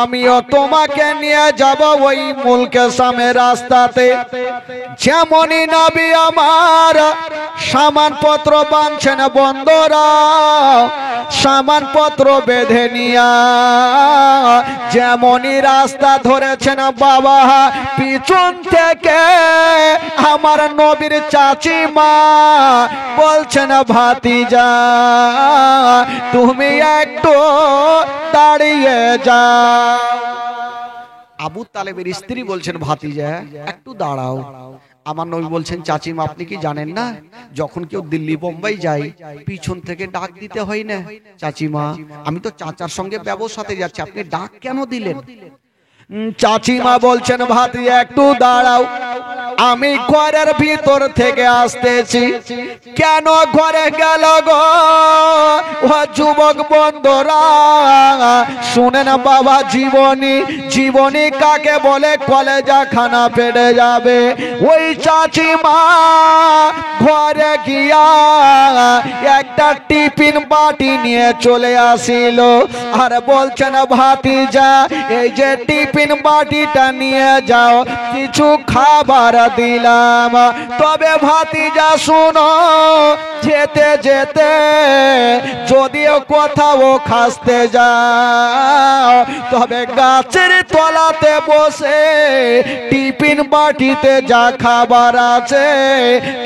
আমিও তোমাকে নিয়ে যাব ওই মুলকে সামের রাস্তাতে। যেমনই নবী আমার সামানপত্র বাঁধছেন, বন্ধুরা সামানপত্র বেঁধে নিয়া যেমনই রাস্তা ধরেছেন, বাবা পিছন থেকে আমার নবীর চাচিমা বলছেন, ভাতিজা তুমি একটু দাঁড়িয়ে যাও। আবু তালেবের স্ত্রী বলছেন, ভাতিজা একটু দাঁড়াও। আমার নবী বলছেন, চাচিমা আপনি কি জানেন না, যখন কেউ দিল্লি বোম্বাই যায় পিছন থেকে ডাক দিতে হয় না? চাচিমা, আমি তো চাচার সঙ্গে ব্যবসাতে যাচ্ছি, আপনি ডাক কেন দিলেন? চাচিমা বলছেন, ভাতিজা একটু দাঁড়াও, আমি ঘরের ভিতর থেকে আসতেছি। কেন ঘরে গেল গো ও যুবক বন্ধুরা? শুনেন বাবা, জীবনী, জীবনী কাকে বলে? কলেজা খানা ফেটে যাবে। ওই চাচিমা ঘরে গিয়া একটা টিফিন বাটি নিয়ে চলে আসিল আর বলছেন ভাতিজা এই যে টিফিন বাটিটা নিয়ে যাও কিছু খাবার দিলাম তবে ভাতিজা শুনো যেতে যেতে যদিও কোথাও খাসতে যাও তবে গাছের তলাতে বসে টিফিন বাটিতে যা খাবার আছে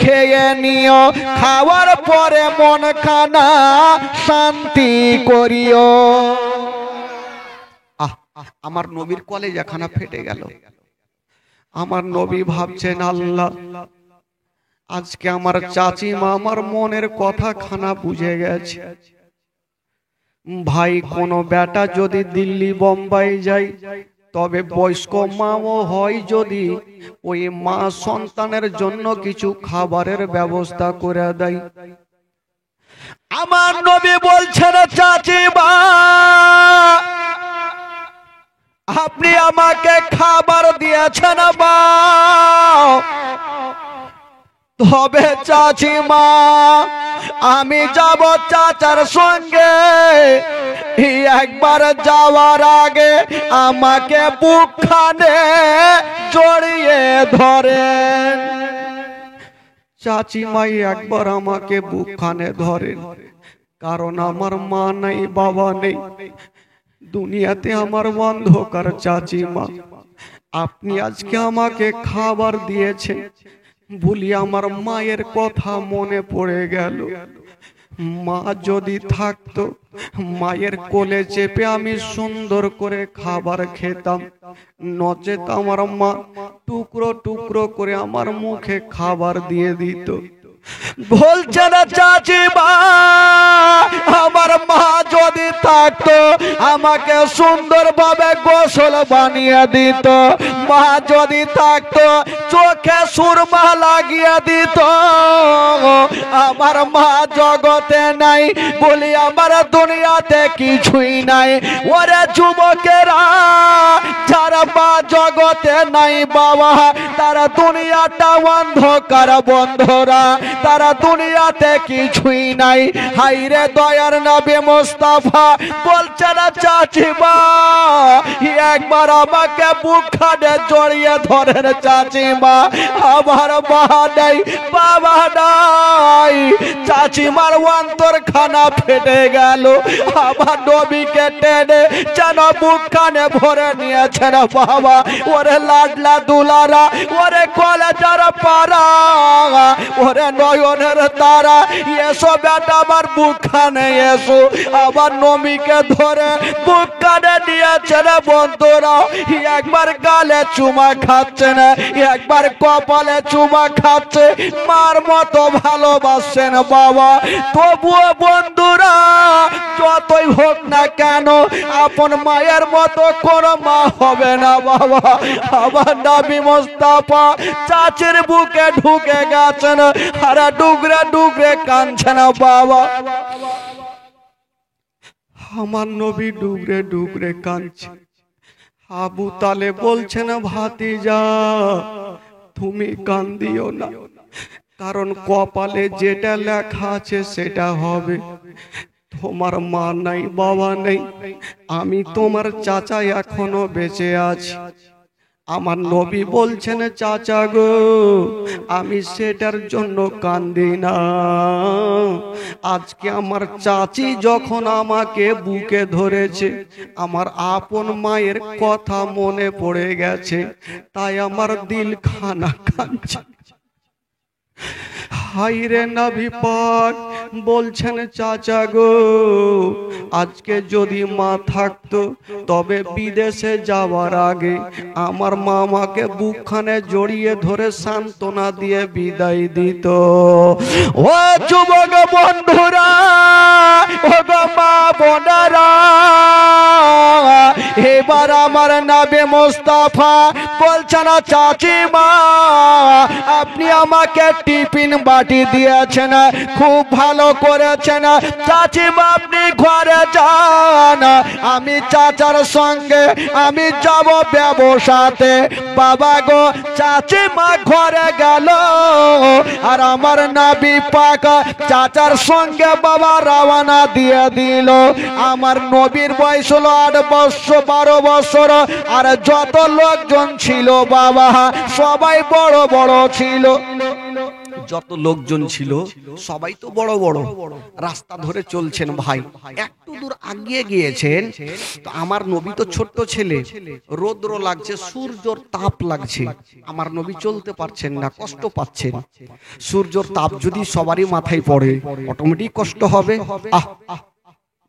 খেয়ে নিও খাওয়ার পরে মন খানা শান্তি করিও। আমার নবীর কলেজা খানা ফেটে গেল। আমার নবী ভাবছেন আল্লাহ আজকে আমার চাচিমা আমার মনের কথা খানা বুঝে গেছে। ভাই কোনো বেটা যদি দিল্লি বোম্বাই যায় তবে বয়স্ক মাও হয় যদি ওই মা সন্তানের জন্য কিছু খাবারের ব্যবস্থা করে দেয়। আমার নবী বলছেন চাচিমা আপনি আমাকে খাবার দিয়েছেন বা তবে চাচিমা আমি যাব চাচার সঙ্গে একবার যাওয়ার আগে আমাকে বুকখানে জড়িয়ে ধরেন। চাচিমাই একবার আমাকে বুকখানে ধরেন কারণ আমার মা নেই বাবা নেই দুনিয়াতে আমার অন্ধকার। চাচিমা আপনি আজকে আমাকে খাবার দিয়েছেন বলি আমার মায়ের কথা মনে পড়ে গেল। মা যদি থাকতো মায়ের কোলে চেপে আমি সুন্দর করে খাবার খেতাম নচেত আমার মা টুকরো টুকরো করে আমার মুখে খাবার দিয়ে দিত। বলছে না চাচিমা আমার মা যদি থাকতো আমাকে সুন্দরভাবে গোসল বানিয়ে দিত, মা যদি থাকতো চোখে সুরমা লাগিয়ে দিত। আমার মা জগতে নাই বলি আমার দুনিয়াতে কিছুই নাই। ওরে যুবকেরা যারা মা জগতে নাই বাবা তারা দুনিয়াটা অন্ধকার বন্ধরা তারা দুনিয়াতে কিছুই নাই। হাইরে দয়ার নবী মুস্তাফা বলছে না চাচিমা একবার আমাকে বুকখানে জড়িয়ে ধরেন চাচিমা আমার মা নাই বাবা নাই। চাচিমার অন্তরখানা ফেটে গেল। আমার নবীকে টেনে যেন বুকখানে ভরে নিয়েছেন বাবা। ওরে লাডলা দুলারা ওরে কলেজার পাড়া ওরে নয়নের তারা এসো বেটা আমার বুকখানে এসো। আমার নবীকে ধরে বুকখানে নিয়েছেন বন্ধুরা। একবার গালে চুমা খাচ্ছে না একবার কপালে চুমা খাচ্ছে মার মতো ভালোবাসছেন বাবা। তবুও বন্ধুরা যতই হোক না কেন আপন মায়ের মতো কোনো মা হবে না বাবা। আমার নবী মুস্তাফা চাচির বুকে ঢুকে গেছেন আর ডুগরে ডুগরে কাঁদছেন বাবা। আমার নবী ডুগরে ডুগরে কাঁদছে। আবু তালেব বলছেন ভাতিজা তুমি কান্দিও না কারণ কপালে যেটা লেখা আছে সেটা হবে। তোমার মা নাই বাবা নেই আমি তোমার চাচা এখনো বেঁচে আছি। আমার নবী বলছেন চাচা গো আমি সেটার জন্য কান্দি না। আজকে আমার চাচি যখন আমাকে বুকে ধরেছে আমার আপন মায়ের কথা মনে পড়ে গেছে তাই আমার দিল খানা কাঁদছে। হাইরে নবী পাক বলছেন চাচা গো আজকে যদি মা থাকতো তবে বিদেশে যাওয়ার আগে আমার মা আমাকে বুকখানে জড়িয়ে ধরে সান্ত্বনা দিয়ে বিদায় দিত। ও যুবক বন্ধুরা ও মা বোনেরা এবার আমার নবী মুস্তাফা বলছেন চাচিমা আপনি আমাকে টিফিন বাটি দিয়েছেন খুব ভালো ভালো করেছেন, চাচিমা আপনি ঘরে যান, আমি চাচার সঙ্গে আমি যাব ব্যবসাতে। বাবা গো, চাচিমা ঘরে গেল, আর আমার নবী পাক চাচার সঙ্গে বাবা রওনা দিয়ে দিল। আমার নবীর বয়স হলো 8 বছর 12 বছর, আর যত লোকজন ছিল বাবা সবাই বড় বড় ছিল। যত লোকজন ছিল সবাই তো বড় বড়। রাস্তা ধরে চলছেন ভাই, একটু দূর আগিয়ে গিয়েছেন তো আমার নবী তো ছোট্ট ছেলে, রৌদ্র লাগছে, সূর্যর তাপ লাগছে, আমার নবী চলতে পারছেন না, কষ্ট পাচ্ছেন। সূর্যর তাপ যদি সবারই মাথায় পড়ে অটোমেটিক কষ্ট হবে।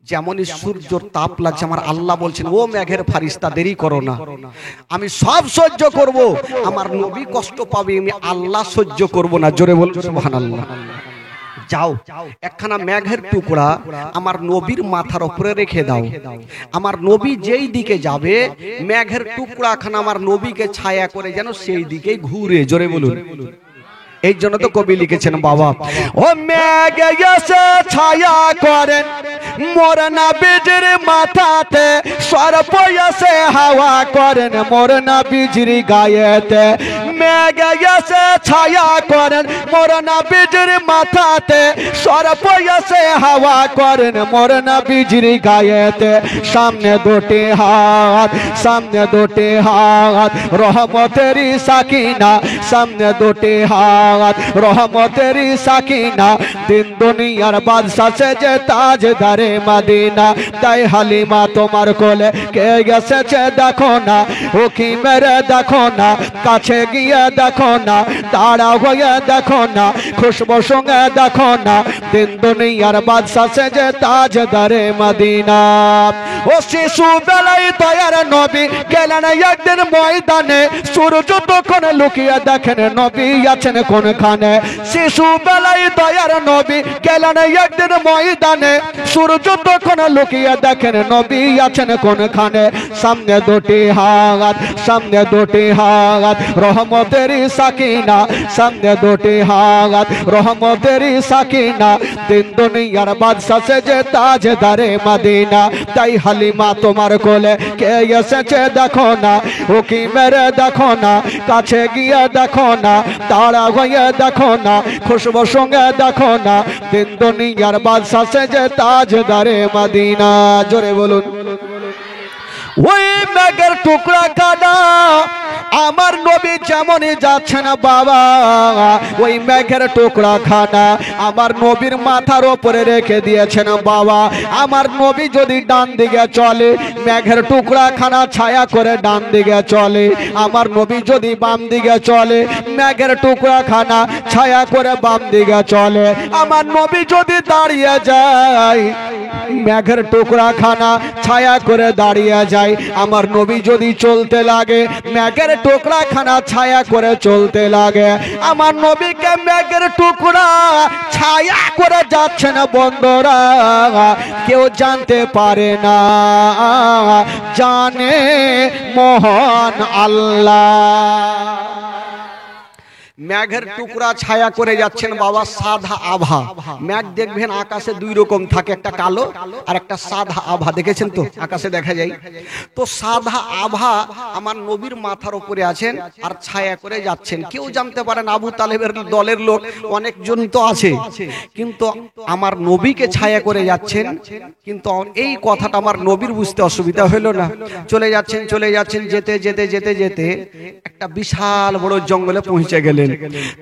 যেমনই সূর্যর তাপ লাগছে, আমার আল্লাহ বলছেন ও মেঘের ফারিস্তা দেরি করো না, আমি সব সহ্য করব, আমার নবী কষ্ট পাবে, আমি আল্লাহ সহ্য করব না। জোরে বলুন সুবহানাল্লাহ। যাও, একখানা মেঘের টুকরা আমার নবীর মাথার উপরে রেখে দাও, আমার নবী যেই দিকে যাবে মেঘের টুকরা খানা আমার নবীকে ছায়া করে যেন সেই দিকেই ঘুরে। জোরে বলুন। এই জন্য তো কবি লিখেছেন বাবা, ও মেঘ এসে ছায়া করেন মোর নবীজির মাথাতে, সর্প এসে হাওয়া করেন মোর নবীজির গায়েতে। মেঘ এসে ছায়া করেন মোর নবীজির মাথাতে, সর্প এসে হাওয়া করেন মোর নবীজির গায়েতে। সামনে দুটি হাত, সামনে দুটি হাত রহমতেরই সাকিনা, সামনে দুটি হাত রহমতেরই সাকিনা, দিন দুনিয়ার বাদশা সেজে তাজদারে মদিনা। তাই হালিমা তোমার কোলে কে গেছে দেখো না, ও কি মেরে দেখো না, কাছে গিয়ে দেখো না, তাড়া হয়ে দেখো না, খুশবু সঙ্গে দেখো না, দিন দুনিয়ার বাদশা সেজে তাজদারে মদিনা। ও শিশু বেলায় দয়ার নবী গেলেন একদিন ময়দানে, সূর্য তখন লুকিয়ে দেখেন নবী আছেন কোনখানে। শিশু বেলায় দয়ার নবী গেলেন একদিন ময়দানে, সূর্য তখন লুকিয়ে দেখেন নবী আছেন কোনখানে। সামনে দুটি হাত, সামনে দুটি হাত রহমতেরই সাকিনা, সামনে দুটি হাত রহমতেরই সাকিনা, দিন দুনিয়ার বাদশা সেজে তাজদারে মদিনা। তাই হালিমা তোমার কোলে কে এসেছে দেখো না, ও কি মেরে দেখো না, কাছে গিয়ে দেখো না, তাড়া হয়ে দেখো না, খুশবু সঙ্গে দেখো না, দিন দুনিয়ার বাদশা সেজে তাজদারে মদিনা। জোরে বলুন। ওই মেঘের টুকরা কাটা আমার নবী যেমনই যাচ্ছেন বাবা, ওই মেঘের টুকরা খানা আমার নবীর মাথার উপরে রেখে দিয়েছেন বাবা। আমার নবী যদি ডান দিকে চলে মেঘের টুকরা খানা ছায়া করে ডান দিকে চলে, আমার নবী যদি বাম দিকে চলে মেঘের টুকরা খানা ছায়া করে বাম দিকে চলে। আমার নবী যদি দাঁড়িয়ে যায় মেঘের টুকরা খানা ছায়া করে দাঁড়িয়ে যায়। আমার নবী যদি চলতে লাগে মেঘের টুকরা খানা ছায়া করে চলতে লাগে। আমার নবীকে মেঘের টুকরা ছায়া করে যাচ্ছে না বন্ধুরা, কেউ জানতে পারে না, জানে মহান আল্লাহ। মেঘের টুকরা ছায়া করে যাচ্ছেন বাবা, সাদা আভা। মেঘ দেখবেন আকাশে দুই রকম থাকে, একটা কালো আর একটা সাদা আভা, দেখেছেন তো আকাশে দেখা যায়। তো সাদা আভা আমার নবীর মাথার উপরে আছেন আর ছায়া করে যাচ্ছেন, কেউ জানতে পারেন আবু তালেবের দলের লোক অনেকজন তো আছে, কিন্তু আমার নবীকে ছায়া করে যাচ্ছেন। কিন্তু এই কথাটা আমার নবীর বুঝতে অসুবিধা হলো না। চলে যাচ্ছেন চলে যাচ্ছেন, যেতে যেতে যেতে যেতে একটা বিশাল বড় জঙ্গলে পৌঁছে গেলেন।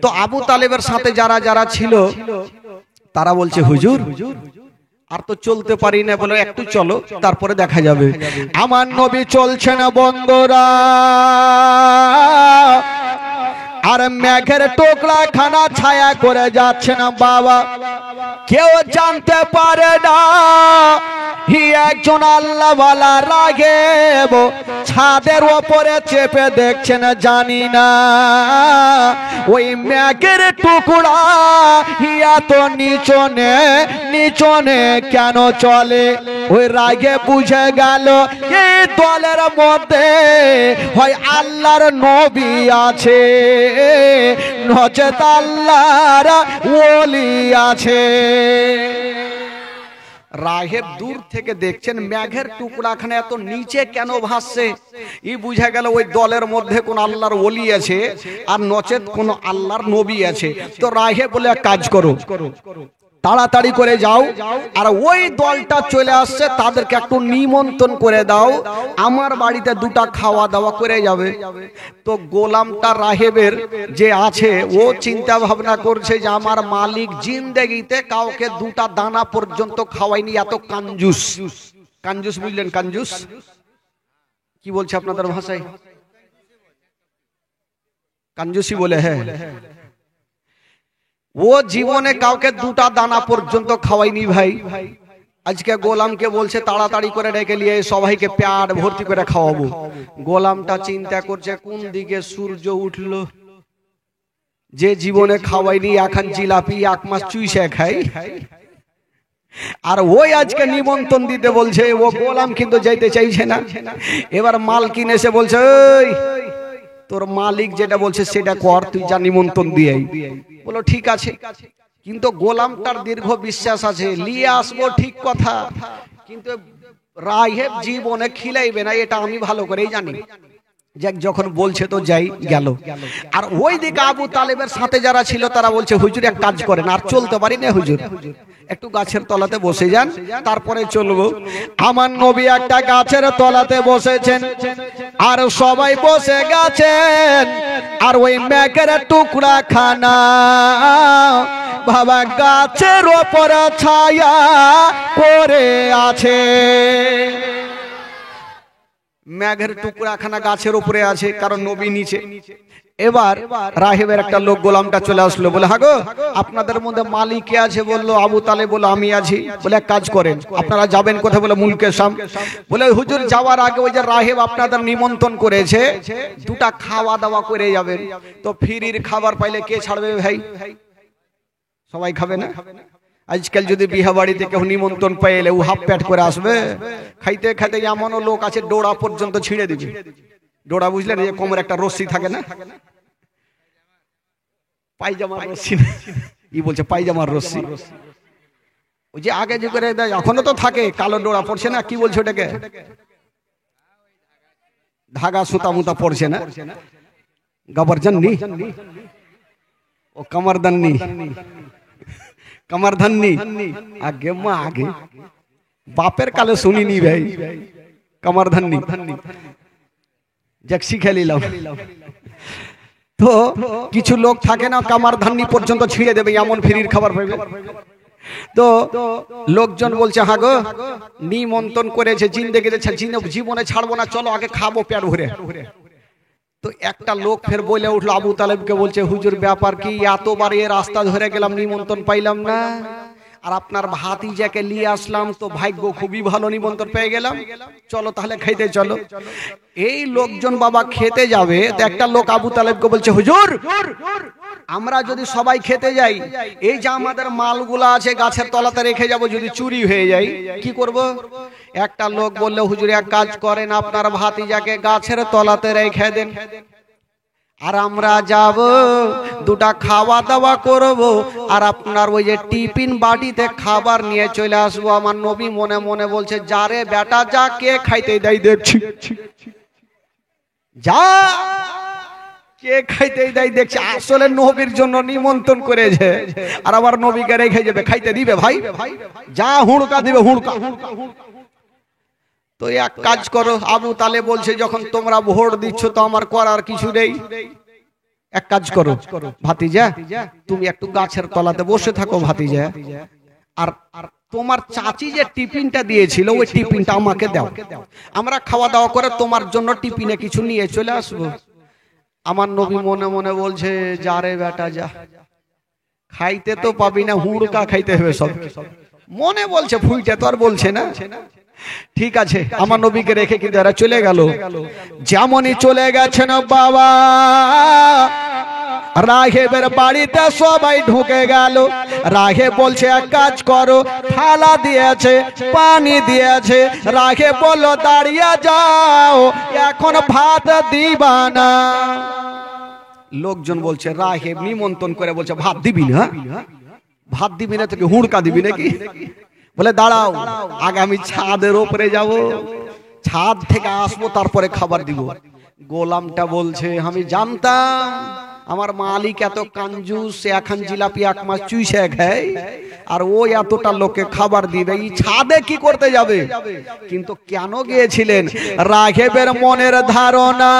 তো আবু তালেবের সাথে যারা যারা ছিল তারা বলছে হুজুর আর তো চলতে পারি না, বলে একটু চলো তারপরে দেখা যাবে। আমার নবী চলছেন বন্ধুরা, আর মেঘের টুকরা খানা ছায়া করে যাচ্ছেন বাবা, কেউ জানতে পারে না একজন আল্লাহওয়ালা রাগেব ছাদের ওপরে চেপে দেখছেন, জানি না ওই মেঘের টুকরা এত নিচনে নিচনে কেন চলে। ওই রাগে বুঝে গেল এই দলের মধ্যে হয় আল্লাহর নবী আছে, নচেত আল্লাহর ওলি আছে। রাহেব দূর থেকে দেখছেন মেঘের টুকরাখানে এত নিচে কেন ভাসছে। ই বুঝা গেল ওই দলের মধ্যে কোন আল্লাহর ওলি আছে আর নচেত কোন আল্লাহর নবী আছে। তো রাহেব বলে এক কাজ করো, তাড়াতাড়ি করে যাও আর ওই দলটা চলে আসছে তাদেরকে একটু নিমন্ত্রণ করে দাও, আমার বাড়িতে দুটা খাওয়া দাওয়া করে যাবে। তো গোলামটা রাহেবের যে আছে ও চিন্তা ভাবনা করছে যে আমার মালিক জিন্দেগিতে কাউকে দুটা দানা পর্যন্ত খাওয়ায়নি, এত কাঞ্জুস। কাঞ্জুস বুঝলেন? কাঞ্জুস কি বলছে আপনাদের ভাষায়? কাঞ্জুসি বলে। হ্যাঁ, ও জীবনে কাউকে দুটা দানা পর্যন্ত খাওয়াইনি ভাই। আজকে গোলামকে বলছে তাড়াতাড়ি করে ডেকে নিয়ে সবাইকে পেট ভর্তি করে খাওয়াবো। গোলামটা চিন্তা করছে কোন দিকে সূর্য উঠলো, যে জীবনে খাওয়াইনি এখন জিলাপি এক মাস চুইসে খাই, আর ওই আজকে নিমন্ত্রণ দিতে বলছে। ও গোলাম কিন্তু যাইতে চাইছে না। এবার মালকিন এসে বলছে ওই তোর মালিক যেটা বলছে সেটা কর, তুই যা নিমন্ত্রণ দিয়ে। বলো ঠিক আছে, কিন্তু গোলামটার দীর্ঘ বিশ্বাস আছে লিয়ে আসবো ঠিক কথা, কিন্তু রাহেব জীবনে খিলাইবে না এটা আমি ভালো করেই জানি। যখন বলছে তো যাই গেল। আর ওই দিকে আবু তালেবের সাথে যারা ছিল তারা বলছে হুজুর এক কাজ করেন, আর চলতে পারি না হুজুর, একটু গাছের তলাতে বসে যান তারপরে চলবো। আমার নবী একটা গাছের তলাতে বসেছেন আর সবাই বসে গেছেন, আর ওই মেঘের টুকরা খানা বাবা গাছের ওপর ছায়া করে আছে। মেঘের টুকরাখানা গাছের উপরে আছে, কারণ নবী নিচে। এবার রাহেবের একটা লোক গোলামটা চলে আসলো, বলে হাগো আপনাদের মধ্যে মালিক কে আছে? বললো আবু তালেব। বললো আমি আছি। বলে এক কাজ করেন, আপনারা যাবেন কোথায়? বলে মুলকে শাম। বলে হুজুর যাওয়ার আগে ওই যে রাহেব আপনাদের নিমন্ত্রণ করেছে, দুটা খাওয়া দাওয়া করে যাবেন। তো ফ্রির খাবার পাইলে কে ছাড়বে ভাই? সবাই খাবে না? আজকাল যদি বিহা বাড়িতে কেউ নিমন্ত্রণ পাইলে ও হাফ প্যাট করে আসবে? খাইতে খাইতে এমনও লোক আছে ডোড়া পর্যন্ত ছিঁড়ে দিবে। ডোড়া বুঝলেন? এই কোমর একটা রশ্মি থাকে না, পায়জামার রশ্মি। ই বলছে পায়জামার রশ্মি, ওই যে আগে যে করে দেয় এখনো তো থাকে, কালো ডোড়া পড়ছে না, কি বলছে ওটাকে? ধাগা সুতা মুতা পড়ছে না, গবরজন্নি ও কমরদন্নি, কমরধন্নি। আগে মা আগে বাপের কালে শুনিনি ভাই কমরধন্নি, যাক শিখে নিলাম। তো কিছু লোক থাকে না কামারধান্নি পর্যন্ত ছিঁড়ে দেবে, এমন ফ্রির খাবার পাবে। তো লোকজন বলছে হ্যাঁ গো নিমন্ত্রণ করেছে, জিন্দেগিতে জীবনে ছাড়বো না, চলো আগে খাবো পেট ভরে। তো একটা লোক ফের বলে উঠলো আবু তালেবকে, বলছে হুজুর ব্যাপার কি, এতবার এ রাস্তা ধরে গেলাম নিমন্ত্রণ পাইলাম না, আর আপনার ভাতিজাকে নিয়ে আসলাম, তো ভাগ্য খুবই ভালো, নিমন্ত্রণ পেয়ে গেলাম, চলো তাহলে খাইতে চলো। এই লোকজন বাবা খেতে যাবে, তো একটা লোক আবু তালেবকে বলছে হুজুর আমরা যদি সবাই খেতে যাই, এই যে আমাদের মালগুলা আছে গাছের তলাতে রেখে যাব, যদি চুরি হয়ে যায় কি করব? একটা লোক বললে হুজুর এক কাজ করেন, আপনার ভাতিজাকে গাছের তলাতে রেখে দেন, আর আমরা যাব দুটা খাওয়া দাওয়া করব, আর আপনার ওই যে টিফিন বাটিতে খাবার নিয়ে চলে আসবো। আমার নবী মনে মনে বলছে যারে বেটা যা, কে খাইতে দেয় দেখছি, যা কে খাইতে দেয় দেখছি। আসলে নবীর জন্য নিমন্ত্রণ করেছে, আর আবার নবীকে রেখে যাবে, খাইতে দিবে ভাই? যা হুড়কা দিবে হুড়কা। তো এক কাজ করো, আবু তালেব বলছে যখন তোমরা ভোট দিচ্ছ তো আমার করার কিছু নেই, এক কাজ করো ভাতিজা তুমি একটু গাছের তলাতে বসে থাকো ভাতিজা, আর তোমার চাচি যে টিফিনটা দিয়েছিল ওই টিফিনটা আমাকে দাও, আমরা খাওয়া দাওয়া করে তোমার জন্য টিফিনে কিছু নিয়ে চলে আসবো। আমার নবী মনে মনে বলছে যারে বেটা যা, খাইতে তো পাবি না, হুড়কা খাইতে হবে সব। মনে বলছে ফুইটা তো আর বলছে না। ঠিক আছে, আমার নবীকে রেখে কিন্তু এরা চলে গেল। যেমনই চলে গেছেন বাবা, রাহেবের বাড়িতে সবাই ঢুকে গেল। রাহেব বলছে এক কাজ করো, থালা দিয়েছে, পানি দিয়েছে। রাহেব বলল দাঁড়িয়ে যাও, এখন ভাত দিবা না। লোকজন বলছে রাহেব নিমন্ত্রণ করে বলছে ভাত দিবি না, ভাত দিবি না তোকে হুড়কা দিবি নাকি? বলে দাঁড়াও, আগে আমি ছাদের উপরে যাব, ছাদ থেকে আসবো তারপরে খাবার দিব। গোলামটা বলছে আমি জানতাম আমার মালিক এত কাঞ্জুস, সে এখন জিলাপি এক মাস চুইসে খায় আর ও এতটা লোকে খাবার দিবে, এই ছাদে কি করতে যাবে? কিন্তু কেন গিয়েছিলেন? রাঘবের মনের ধারণা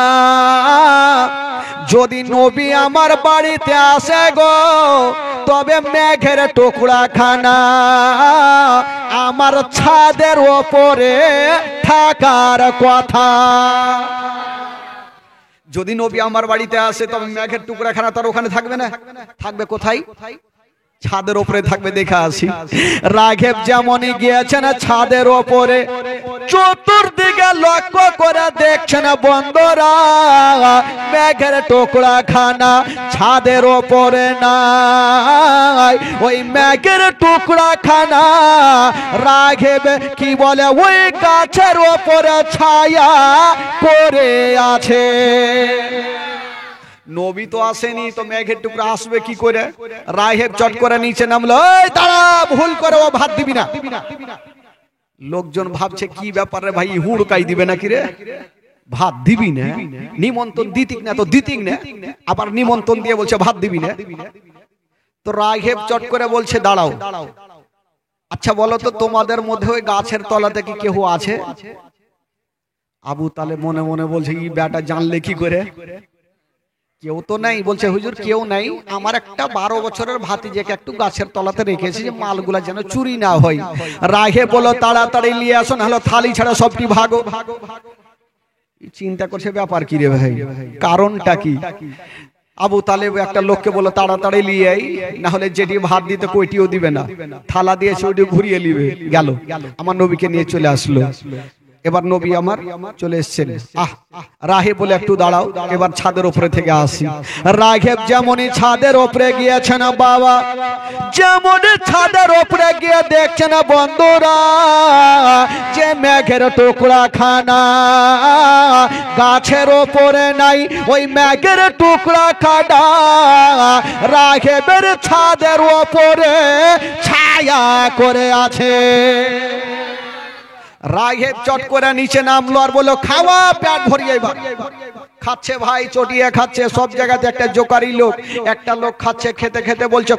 যদি নবী আমার বাড়িতে আসে গো তবে মেঘের টুকরা খানা আমার ছাদের ওপরে থাকার কথা। যদি নবী আমার বাড়িতে আসে তবে মেঘের টুকরা খানা তার ওখানে থাকবে না, থাকবে কোথায়? ছাদের উপরে থাকবে। দেখা আসি রাঘব যেমনই গিয়েছেন ছাদের উপরে, চতুর্দিকে লক্ষ্য করে দেখছেন বন্ধুরা মেঘের টুকরা খানা ছাদের উপরে নাই। ওই মেঘের টুকরা খানা রাঘব কি বলে ওই গাছের উপরে ছায়া করে আছে। নবী তো আসেনি, তো মেঘের টুকরা আসবে কি করে? রাহেব চট করে নিচে নামলো, এই দাঁড়া, ভুল করে ও ভাত দিবি না। লোকজন ভাবছে কি ব্যাপারে ভাই, হুড়কাই দিবে নাকি রে? ভাত দিবি না, নিমন্ত্রণ দিতিক না তো দিতিক না, আবার নিমন্ত্রণ দিয়ে বলছে ভাত দিবি না। তো রাহেব চট করে বলছে দাঁড়াও, আচ্ছা বলো তো তোমাদের মধ্যে ওই গাছের তলাতে কি কেউ আছে? আবু তালেব মনে মনে বলছে এই ব্যাটা জানলে কি করে? কেউ তো নাই। বলছে হুজুর কেউ নাই, আমার একটা 12 বছরের ভাতিজাকে একটু গাছের তলাতে রেখেছি যে মালগুলা যেন চুরি না হয়। রাহে বলো তাড়াতাড়ি নিয়ে আসো, নাহলে থালি ছাড়া সবটি ভাগো। চিন্তা করছে ব্যাপার কি রে ভাই, কারণটা কি? আবু তালেব একটা লোককে বলো তাড়াতাড়ি নিয়ে আই, না হলে যেটি ভাত দিতে কইটিও দিবে না, থালা দিয়েছে ওইটি ঘুরিয়ে নিবে। গেল, আমার নবীকে নিয়ে চলে আসলো। এবার নবী আমার চলে এসেছেন। রাহেব বলে একটু দাঁড়াও, এবার ছাদের উপরে থেকে আসি। রাঘব যেমনই ছাদের উপরে গিয়েছেন বাবা, যেমনই ছাদের উপরে গিয়ে দেখছেন বন্ধুরা যে মেঘের টুকরা খানা গাছের উপরে নাই, ওই মেঘের টুকরা খানা রাঘবের ছাদের উপরে ছায়া করে আছে। রাঘব চট করে নিচে নামলো আর বললো খাওয়া, পেট ভরিয়ে। এবার খাচ্ছে ভাই, চটিয়ে খাচ্ছে। সব জায়গাতে একটা জোকারি লোক, একটা লোক খাচ্ছে, খেতে খেতে বলছে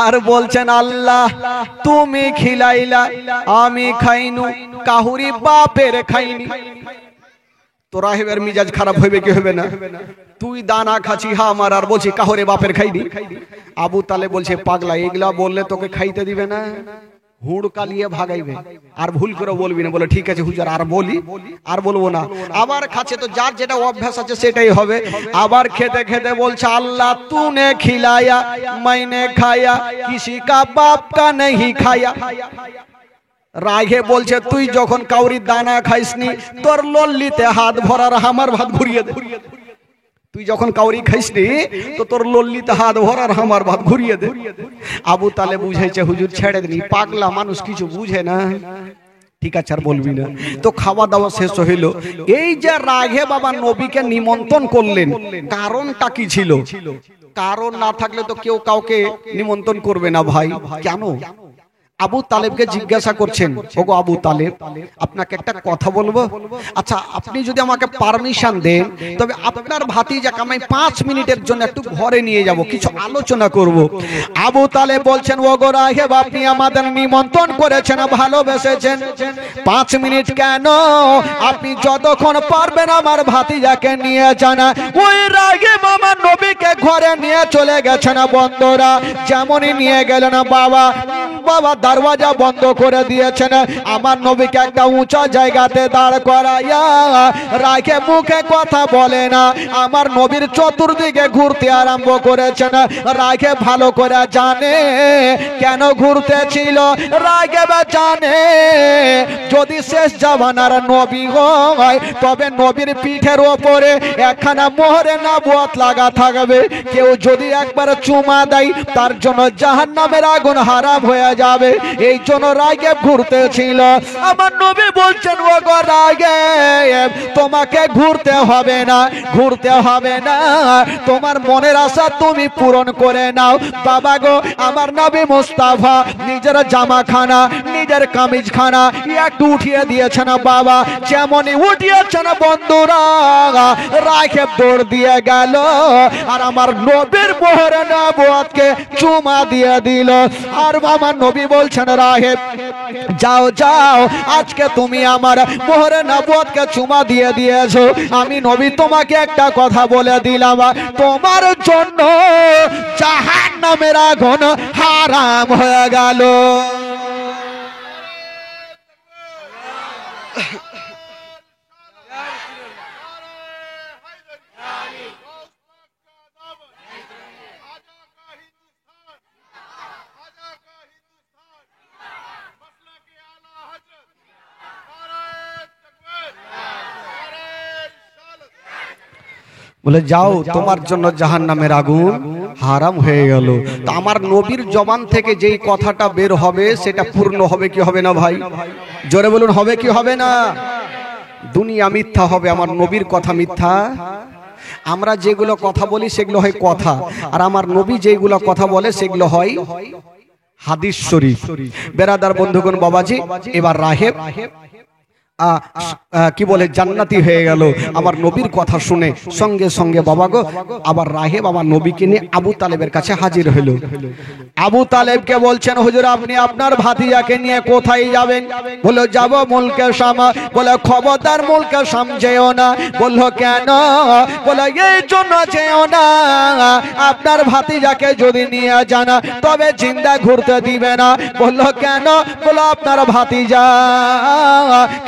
আর বলছেন আল্লাহ তুমি খিলাইলা আমি খাইনু, কাহুরি বাপের খাইনি। তো রাহেবের মিজাজ খারাপ হইবে কি হবে না? তুই দানা খাচ্ছি হা আমার, আর বলছি কাহুরে বাপের খাইনি। আবু তালেব বলছে পাগলা, এগুলা বললে তোকে খাইতে দিবে না, হুড়কা নিয়ে ভাগাইবে। আর ভুল করে বলবি না। বলে ঠিক আছে হুজুর, আর বলি আর বলবো না। আবার খাচ্ছে, তো যার যেটা অভ্যাস আছে সেটাই হবে। আবার খেতে খেতে বলছে আল্লাহ তूने खिलाया मैंने खाया किसी का बाप का नहीं खाया। রাগে বলছে তুই যখন কাউরি দানা খাইসনি তোর লল্লিতে হাত ভরার আমার ভাত ঘুরিয়ে দে। তুই যখন কাউরি খাইসনি তো তোর লল্লিতে হাত ভরার আমার ভাত ঘুরিয়ে দে। আবু তালেব বুঝাইছে হুজুর ছেড়ে দিন, পাগলা মানুষ কিছু বুঝে না। ঠিক আছে আর বলবি না। তো খাওয়া দাওয়া শেষ হইল। এই যে রাগে বাবা নবীকে নিমন্ত্রণ করলেন, কারণটা কি ছিল? কারণ না থাকলে তো কেউ কাউকে নিমন্ত্রণ করবে না ভাই। কেন? আবু তালেবকে জিজ্ঞাসা করছেন, ওগো আবু তালেব আপনাকে একটা কথা বলবো। আচ্ছা আপনি যদি আমাকে পারমিশন দেন তবে আপনার ভাতিজাকে আমি 5 মিনিটের জন্য একটু ঘরে নিয়ে যাব, কিছু আলোচনা করব। আবু তালেব বলছেন ওগো রাহেব আপনি আমাদের নিমন্ত্রণ করেছেন, ভালোবেসেছেন, 5 মিনিট কেন, আপনি যতক্ষণ পারবেন আমার ভাতিজাকে নিয়ে যান। ওই রাহেব আমার নবীকে ঘরে নিয়ে চলে গেছেন। বন্ধুরা যেমনই নিয়ে গেলেন বাবা দরওয়াজা বন্ধ করে দিয়েছেন। আমার নবীকে একটা উঁচা জায়গাতে দাঁড় করাইয়া রাখে, মুখে কথা বলে না। আমার নবীর চতুর্দিকে ঘুরতে আরম্ভ করেছেন। রাখে ভালো করে জানে কেন ঘুরতে ছিল। রাখে জানে যদি শেষ জামানার নবী হয় তবে নবীর পিঠের ওপরে একখানা মোহরে নবুয়ত লাগা থাকবে। কেউ যদি একবার চুমা দেয় তার জন্য জাহান্নামের আগুন হারাম হয়ে যাবে। এই জন্য রাগে ঘুরতেছিল। আমার নবী বলছেন ও গো রাগে তোমাকে ঘুরতে হবে না, ঘুরতে হবে না, তোমার মনের আশা তুমি পূরণ করে নাও। বাবা গো আমার নবী মুস্তাফা নিজের জামাখানা নিজের কামিজখানা একটু উঠিয়ে দিয়েছেন বাবা, যেমনই উঠিয়েছেন বন্ধুরা রাখেব দৌড় দিয়ে গেল আর আমার নবীর মোহরে নবুয়তকে চুমা দিয়ে দিল। আর আমার নবী বলছেন রাহেব যাও যাও, আজকে তুমি আমার মোহরে নবুয়তকে চুমা দিয়ে দিয়েছো, আমি নবী তোমাকে একটা কথা বলে দিলাম, তোমার জন্য জাহান্নামের আগুন হারাম হয়ে গেল। বলে যাও তোমার জন্য জাহান্নামের আগুন হারাম হয়ে গেল। তা আমার নবীর জবান থেকে যেই কথাটা বের হবে সেটা পূর্ণ হবে কি হবে না ভাই? জোরে বলুন হবে কি হবে না? দুনিয়া মিথ্যা হবে, আমার নবীর কথা মিথ্যা। আমরা যেগুলো কথা বলি সেগুলো হয় কথা, আর আমার নবী যেগুলো কথা বলে সেগুলো হয় হাদিস শরীফ। বেরাদার বন্ধুগণ বাবাজি, এবার রাহেব কি বলে জান্নাতি হয়ে গেল আমার নবীর কথা শুনে। সঙ্গে সঙ্গে বাবা গো আবার রাহেব আমার নবীকে নিয়ে আবু তালেবের কাছে হাজির হলো। আবু তালেবকে বলছেন হুজুর আপনি আপনার ভাতিজাকে নিয়ে কোথায় যাবেন? বললো যাব মুলকে শাম। বলে খবরদার মুলকে শাম যেও না। বললো কেন? বলে এই জন্য যেও না, আপনার ভাতিজাকে যদি নিয়ে যান তবে জিন্দা ঘুরতে দিবে না। বললো কেন? বলো আপনার ভাতিজা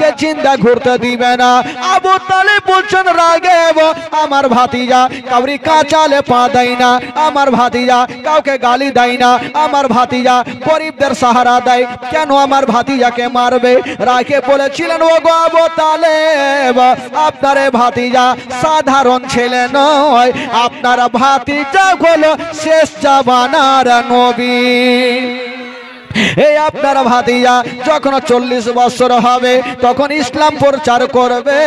কে জিন্দা ঘুরতে দিবে না। আবু তালেব বলছেন রাগে আমার ভাতিজা কাউরি কাঁচালে পা দেয় না, আমার ভাতিজা কাউকে গালি দেয় না, আমার ভাতিজা গরিবদের সাহারা দেয়, কেন আমার ভাতিজাকে মারবে? রাগে বলেছিলেন ও গো আবু তালেব আপনার ভাতিজা সাধারণ ছেলে নয়, আপনার ভাতিজা হলো শেষ জামানার নবী। এই আপনার ভাতিজা যখন 40 বছর হবে তখন ইসলাম প্রচার করবে,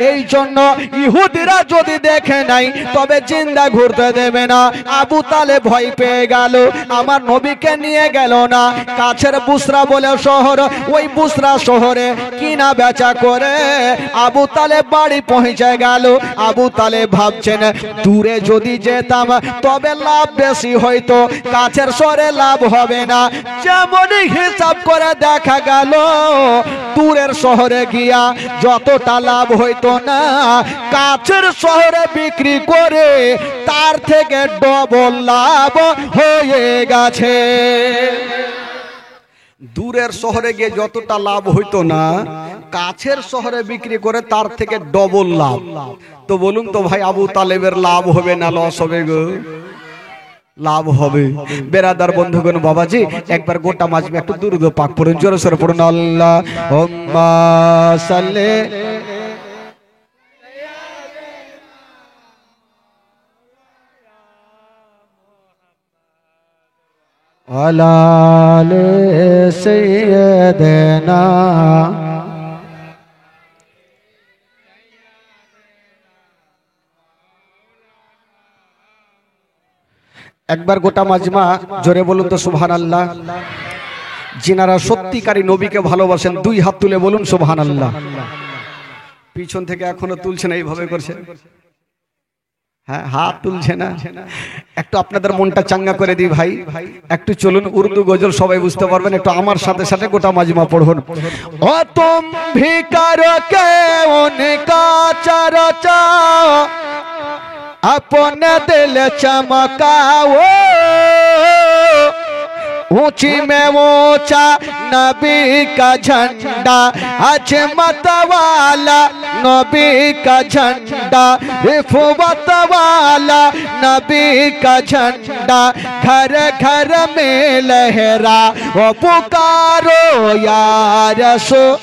এই জন্য ইহুদিরা যদি দেখে নাই তবে জিন্দা ঘুরতে দেবে না। আবু তালেব ভয় পেয়ে গেল, আমার নবীকে নিয়ে গেল না কাছের বুসরা বলে শহর, ওই বুসরা শহরে কিনা বেচা করে আবু তালেব বাড়ি পৌঁছে গেল। আবু তালেব ভাবছেন দূরে যদি যেতাম তবে লাভ বেশি হইতো, কাছের শহরে লাভ হবে না। যেমনই হিসাব করে দেখা গেল দূরের শহরে গিয়া যতটা লাভ হইতো না কাছের শহরে বিক্রি করে তার থেকে ডবল লাভ হয়ে গেছে। দূরের শহরে গিয়ে যতটা লাভ হইতো না কাছের শহরে বিক্রি করে তার থেকে ডবল লাভ। তো বলুন তো ভাই আবু তালেবের লাভ হবে না লস হবে গো? লাভ হবে। বেরাদার বন্ধুগণ বাবাজি একবার গোটা মাজমে একটু দুরূদ পাক পড়ুন, জোরে সোরে পড়ুন আল্লাহুম্মা সাল্লি আলা আলি সাইয়্যিদিনা। একবার গোটা মাজমা জোরে বলুন তো সুবহানাল্লাহ। যিনারা সত্যিকারী নবীকে ভালোবাসেন দুই হাত তুলে বলুন সুবহানাল্লাহ। পিছন থেকে এখনো তুলছে না, এইভাবে করছে, হ্যাঁ হাত তুলছে না। একটু আপনাদের মনটা চাঙ্গা করে দিই ভাই, একটু চলুন উর্দু গজল সবাই বুঝতে পারবেন, একটু আমার সাথে সাথে গোটা মাজমা পড়ুন। ও তুম ভিকার কে উনকা চর্চা अपने दिल चमकाओ, ऊंची में ऊंचा नबी का झंडा, अजमत वाला नबी का झंडा, रिफवत वाला नबी का झंडा, घर घर में लहरा वो पुकारो या रसूल।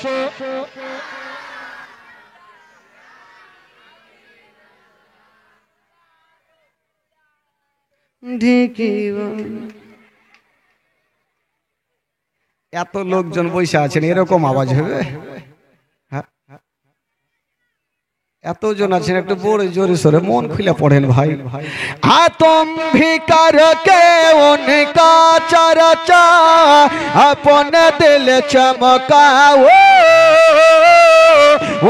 এত লোকজন বসে আছেন, এরকম আওয়াজ হবে? হ্যাঁ, এতজন আছেন, একটু বড় জোরে সোরে মন খুলে পড়েন ভাই। तुम भी करके उनका चर्चा अपन दिल चमकाओ,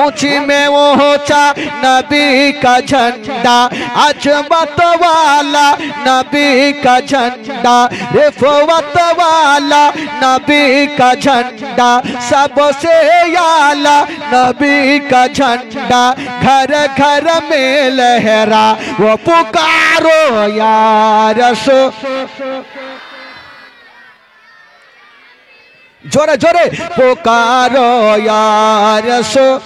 ऊंची में ऊंचा नबी का झंडा, अजमत वाला नबी का झंडा, रिफवत वाला नबी का झंडा, सबसे आला नबी का झंडा, घर घर में लहरा वो पुकारो या रसूल। जोरे जोरे पुकारो या रसूल।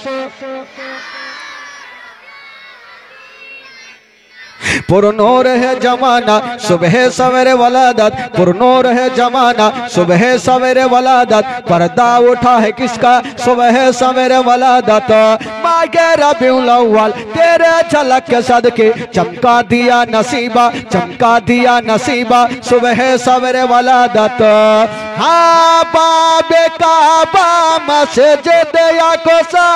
पुरनूर है जमाना सुबह सवेरे वलादत, पुरनूर है जमाना सुबह सवेरे वलादत, पर्दा उठा है किसका सुबह सवेरे वलादत, मागे रबीउल अव्वल तेरे झलक के सदके चमका दिया नसीबा, चमका दिया नसीबा सुबह सवेरे वलादत। हाँ बाबे काबा मस्जिद अक़सा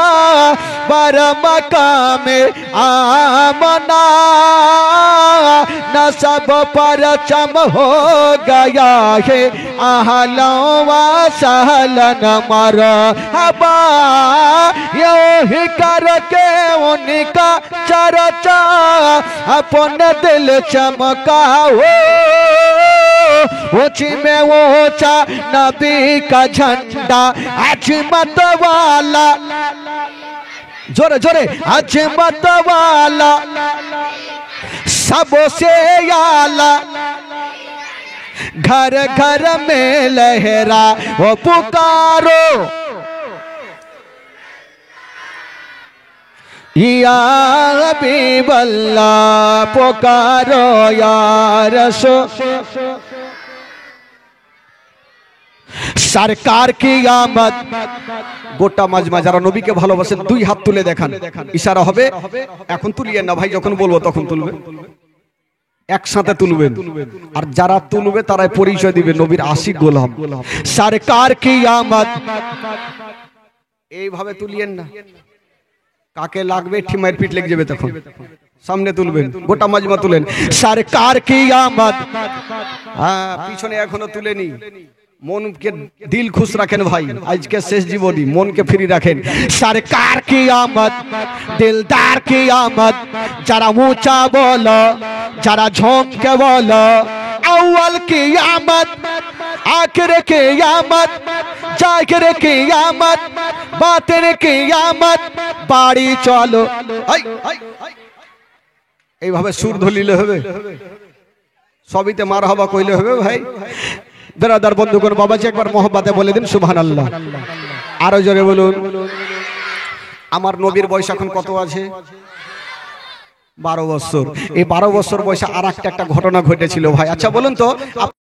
पर मकामे आमना, नसब पर चम हो गया है आहलों व सहलन मरहबा, यही करके उनका चर्चा अपन दिल चमकाओ, ऊंची में ऊंचा नबी का झंडा, अजमत वाला, जोरे जोरे अजमत वाला, सबसे आला, घर घर में लहरा वो पुकारो या हबीब अल्लाह, पुकारो या रसूल। सरकार की आमद। গোটা মাজমা যারা নবীকে ভালোবাসেন দুই হাত তুলে দেখান, ইশারা হবে। এখন তুলিয়েন না ভাই, যখন বলবো তখন তুলবে, একসাথে তুলবেন। আর যারা তুলবে তারাই পরিচয় দিবে নবীর আশিক গোলাম। সরকার কি আমদ, এইভাবে তুলিয়েন না, কাকে লাগবে ঠিমাইর পিঠ লেগে যাবে, তখন সামনে তুলবেন। গোটা মাজমা তুলেন, সরকার কি আমদ। হ্যাঁ, পিছনে এখনো তুলেনি। मन के दिल खुश रखें भाई, आज के शेष जीवनी मन के फ्री रखें। सरकार की आमद, दिलदार की आमद, जरा ऊंचा बोलो, जरा झोंक के बोलो, अव्वल की आमद, आखिर की आमद, जाहिर की आमद, बातिन की आमद, बाड़ी चलो। এইভাবে সুর ধলিলে হবে, সবিতে মারহাবা কইলে হবে ভাই। বেরাদার বন্ধুগণ, বাবাজি একবার মোহব্বতে বলে দিন সুবহানাল্লাহ। আরো জোরে বলুন। আমার নবীর বয়স এখন কত আছে? 12 বছর। এই 12 বছর বয়সে আর একটা ঘটনা ঘটেছিল ভাই। আচ্ছা বলুন তো।